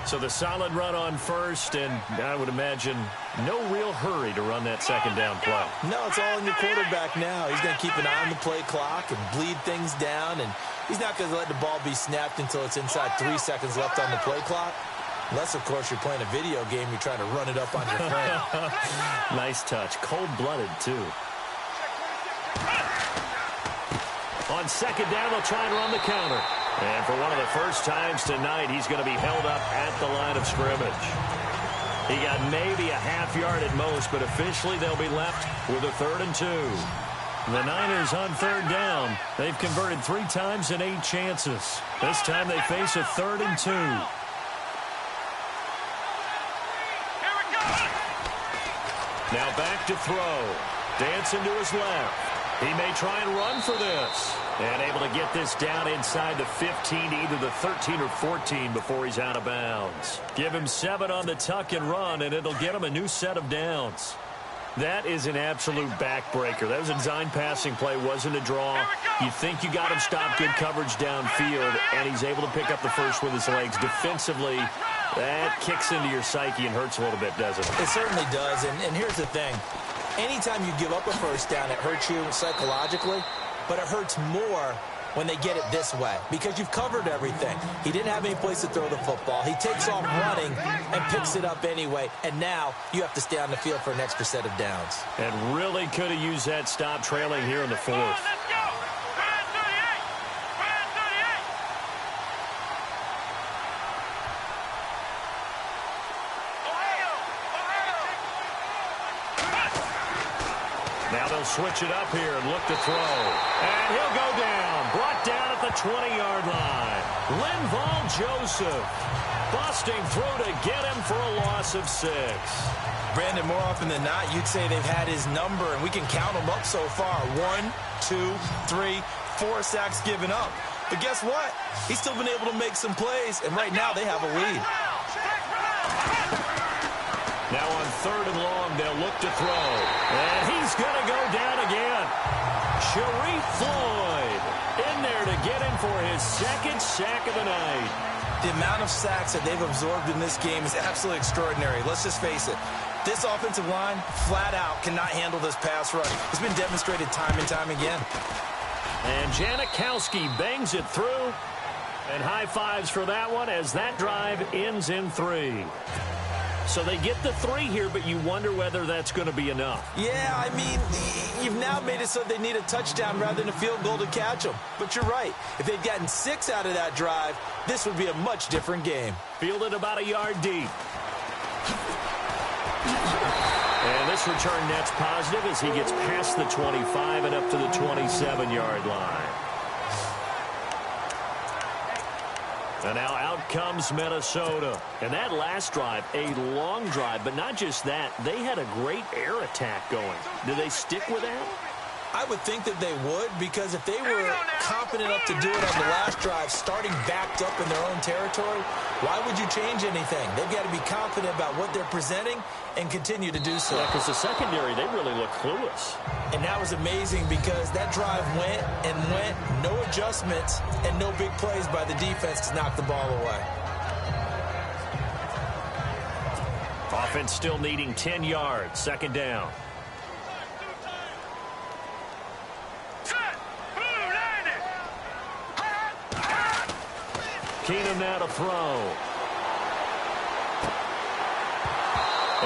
So the solid run on first, and I would imagine no real hurry to run that second down play. No, it's all in your quarterback now. He's going to keep an eye on the play clock and bleed things down, and he's not going to let the ball be snapped until it's inside 3 seconds left on the play clock. Unless, of course, you're playing a video game, you're trying to run it up on your friend. Nice touch. Cold-blooded, too. On second down, they'll try and run the counter. And for one of the first times tonight, he's going to be held up at the line of scrimmage. He got maybe a half yard at most, but officially they'll be left with a 3rd and 2. The Niners on 3rd down. They've converted 3 times in 8 chances. This time they face a 3rd and 2. Now back to throw. Dancing to his left. He may try and run for this. And able to get this down inside the 15, either the 13 or 14 before he's out of bounds. Give him 7 on the tuck and run, and it'll get him a new set of downs. That is an absolute backbreaker. That was a design passing play, wasn't a draw. You think you got him stopped, good coverage downfield, and he's able to pick up the first with his legs. Defensively, that kicks into your psyche and hurts a little bit, doesn't it? It certainly does, and here's the thing. Anytime you give up a first down, it hurts you psychologically, but it hurts more when they get it this way because you've covered everything. He didn't have any place to throw the football. He takes off running and picks it up anyway, and now you have to stay on the field for an extra set of downs. And really could have used that stop trailing here in the 4th. Now they'll switch it up here and look to throw. And he'll go down. Brought down at the 20-yard line. Linval Joseph busting through to get him for a loss of 6. Brandon, more often than not, you'd say they've had his number, and we can count them up so far. 1, 2, 3, 4 sacks given up. But guess what? He's still been able to make some plays, and right now they have a lead. Now on 3rd and long. They'll look to throw. And he's going to go down again. Sharif Floyd in there to get him for his 2nd sack of the night. The amount of sacks that they've absorbed in this game is absolutely extraordinary. Let's just face it. This offensive line, flat out, cannot handle this pass rush. It's been demonstrated time and time again. And Janikowski bangs it through. And high fives for that one as that drive ends in 3. So they get the 3 here, but you wonder whether that's going to be enough. Yeah, I mean, you've now made it so they need a touchdown rather than a field goal to catch them. But you're right. If they'd gotten 6 out of that drive, this would be a much different game. Fielded about a yard deep. And this return net's positive as he gets past the 25 and up to the 27-yard line. And now out comes Minnesota. And that last drive, a long drive, but not just that. They had a great air attack going. Do they stick with that? I would think that they would, because if they were confident enough to do it on the last drive, starting backed up in their own territory, why would you change anything? They've got to be confident about what they're presenting and continue to do so. Yeah, because the secondary, they really look clueless. And that was amazing because that drive went and went, no adjustments, and no big plays by the defense to knock the ball away. Offense still needing 10 yards, 2nd down. Keenum now to throw.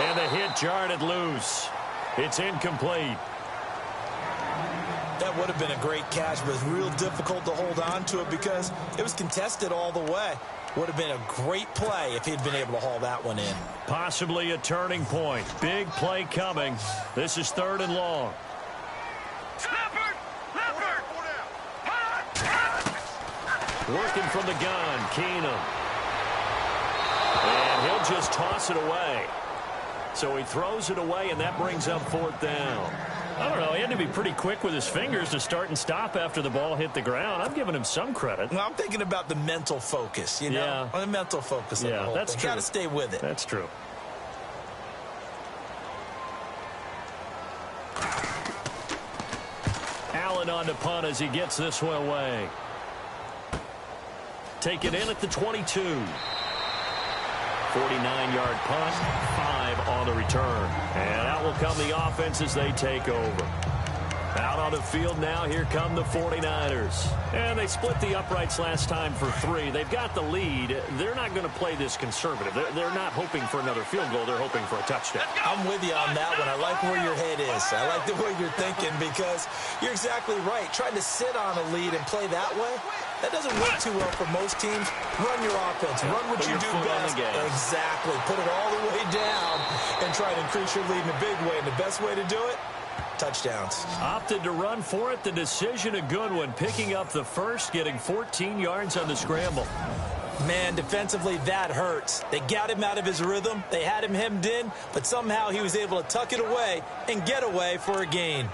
And the hit jarred it loose. It's incomplete. That would have been a great catch, but it's real difficult to hold on to it because it was contested all the way. Would have been a great play if he'd been able to haul that one in. Possibly a turning point. Big play coming. This is 3rd and long. Working from the gun, Keenum. And he'll just toss it away. So he throws it away, and that brings up 4th down. I don't know. He had to be pretty quick with his fingers to start and stop after the ball hit the ground. I'm giving him some credit. Well, I'm thinking about the mental focus, you know? Yeah. On the mental focus of the whole that's thing. true. Got to stay with it. That's true. Allen on the punt as he gets this one away. Take it in at the 22. 49-yard punt, 5 on the return. And out will come the offense as they take over. Out on the field now, here come the 49ers. And they split the uprights last time for 3. They've got the lead. They're not going to play this conservative. They're not hoping for another field goal. They're hoping for a touchdown. I'm with you on that one. I like where your head is. I like the way you're thinking because you're exactly right. Trying to sit on a lead and play that way, that doesn't work too well for most teams. Run your offense. Run what you do best. Exactly. Put it all the way down and try to increase your lead in a big way. And the best way to do it, touchdowns. Opted to run for it. The decision a good one. Picking up the first, getting 14 yards on the scramble. Man, defensively, that hurts. They got him out of his rhythm. They had him hemmed in, but somehow he was able to tuck it away and get away for a gain.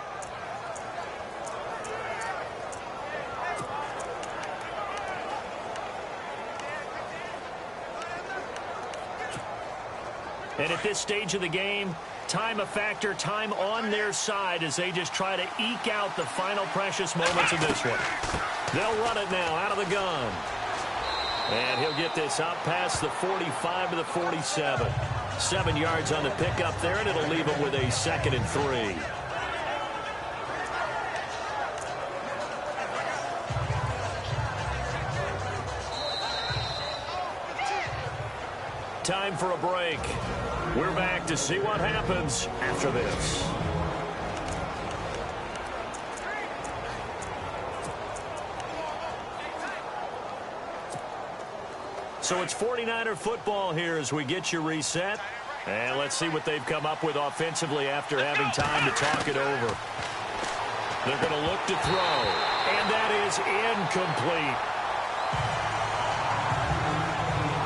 And at this stage of the game, time a factor, time on their side as they just try to eke out the final precious moments of this one. They'll run it now out of the gun. And he'll get this out past the 45 to the 47. 7 yards on the pickup there, and it'll leave him with a 2nd and 3. Time for a break. We're back to see what happens after this. So it's 49er football here as we get you reset. And let's see what they've come up with offensively after having time to talk it over. They're going to look to throw. And that is incomplete.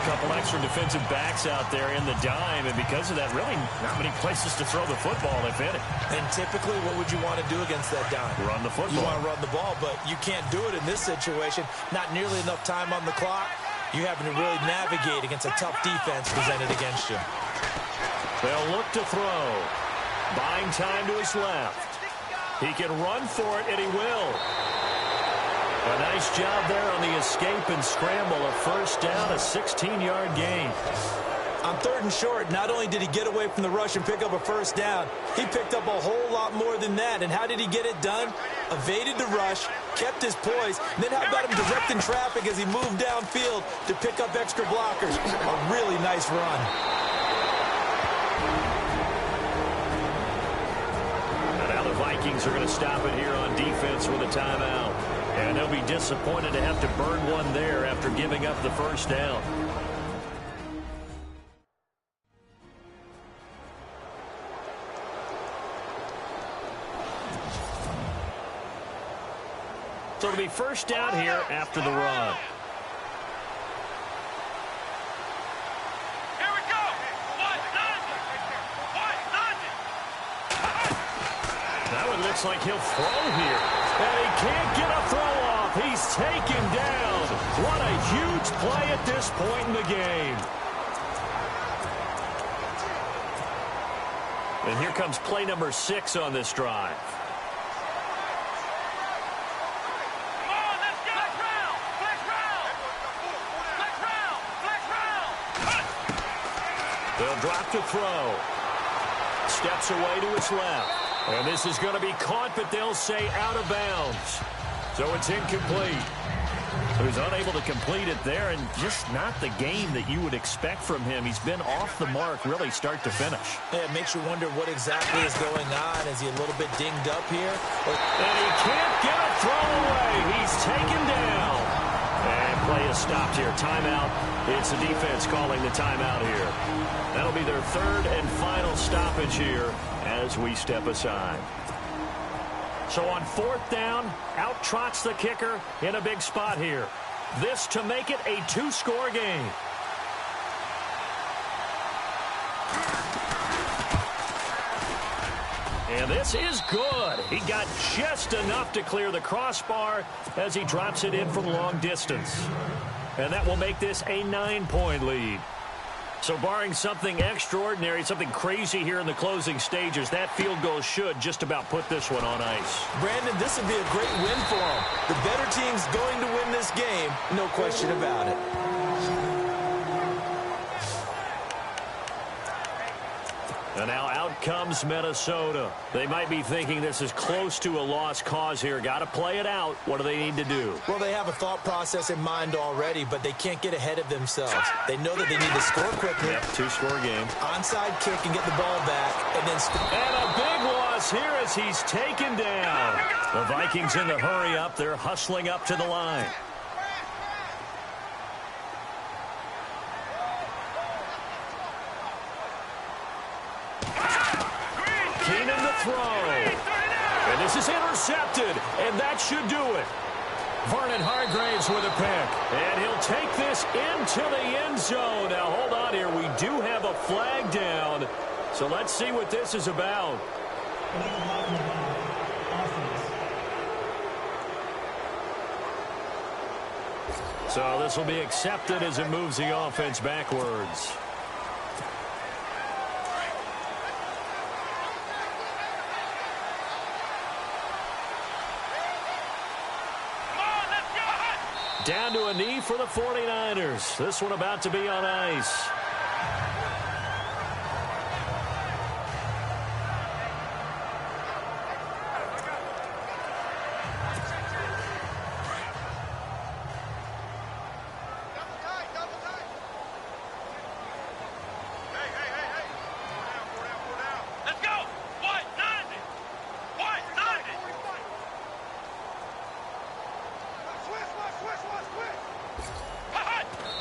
Couple extra defensive backs out there in the dime, and because of that, really not many places to throw the football, if any. And typically, what would you want to do against that dime? Run the football. You want to run the ball, but you can't do it in this situation. Not nearly enough time on the clock. You having to really navigate against a tough defense presented against you. They'll look to throw. Buying time to his left. He can run for it, and he will. A nice job there on the escape and scramble. A first down, a 16-yard gain. On 3rd and short, not only did he get away from the rush and pick up a first down, he picked up a whole lot more than that. And how did he get it done? Evaded the rush, kept his poise, and then how about him directing traffic as he moved downfield to pick up extra blockers? A really nice run. And now the Vikings are going to stop it here on defense with a timeout. And they'll be disappointed to have to burn one there after giving up the first down. So it'll be first down here after the run. Here we go. Now it looks like he'll throw here. And he can't get a throw off. He's taken down. What a huge play at this point in the game. And here comes play number 6 on this drive. They'll drop to throw. Steps away to his left. And this is going to be caught, but they'll say out of bounds. So it's incomplete. So he's unable to complete it there, and just not the game that you would expect from him. He's been off the mark really start to finish. Yeah, it makes you wonder what exactly is going on. Is he a little bit dinged up here? And he can't get a throw away. He's taken down. And play is stopped here. Timeout. It's the defense calling the timeout here. That'll be their 3rd and final stoppage here as we step aside. So on 4th down, out trots the kicker in a big spot here. This to make it a 2-score game. And this is good. He got just enough to clear the crossbar as he drops it in from long distance. And that will make this a 9-point lead. So barring something extraordinary, something crazy here in the closing stages, that field goal should just about put this one on ice. Brandon, this would be a great win for him. The better team's going to win this game, no question about it. And now out comes Minnesota. They might be thinking this is close to a lost cause here. Got to play it out. What do they need to do? Well, they have a thought process in mind already, but they can't get ahead of themselves. They know that they need to score quickly. Yep, 2-score game. Onside kick and get the ball back, and then and a big loss here as he's taken down. The Vikings in the hurry up. They're hustling up to the line. Throw. And this is intercepted, and that should do it. Vernon Hargreaves with a pick, and he'll take this into the end zone. Now, hold on here. We do have a flag down, so let's see what this is about. So this will be accepted as it moves the offense backwards. Down to a knee for the 49ers. This one about to be on ice.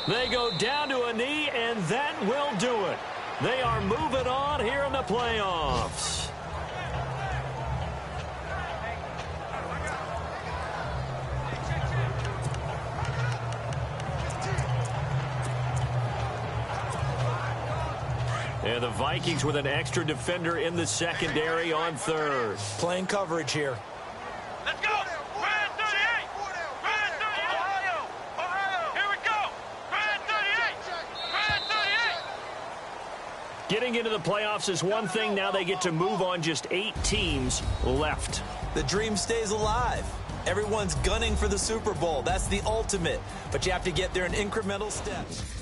They go down to a knee, and that will do it. They are moving on here in the playoffs. And the Vikings with an extra defender in the secondary on 3rd. Playing coverage here. Let's go. Brand 38. Brand 38. Ohio. Here we go. Brand 38. Brand 38. Getting into the playoffs is one thing. Now they get to move on. Just 8 teams left. The dream stays alive. Everyone's gunning for the Super Bowl. That's the ultimate. But you have to get there in incremental steps.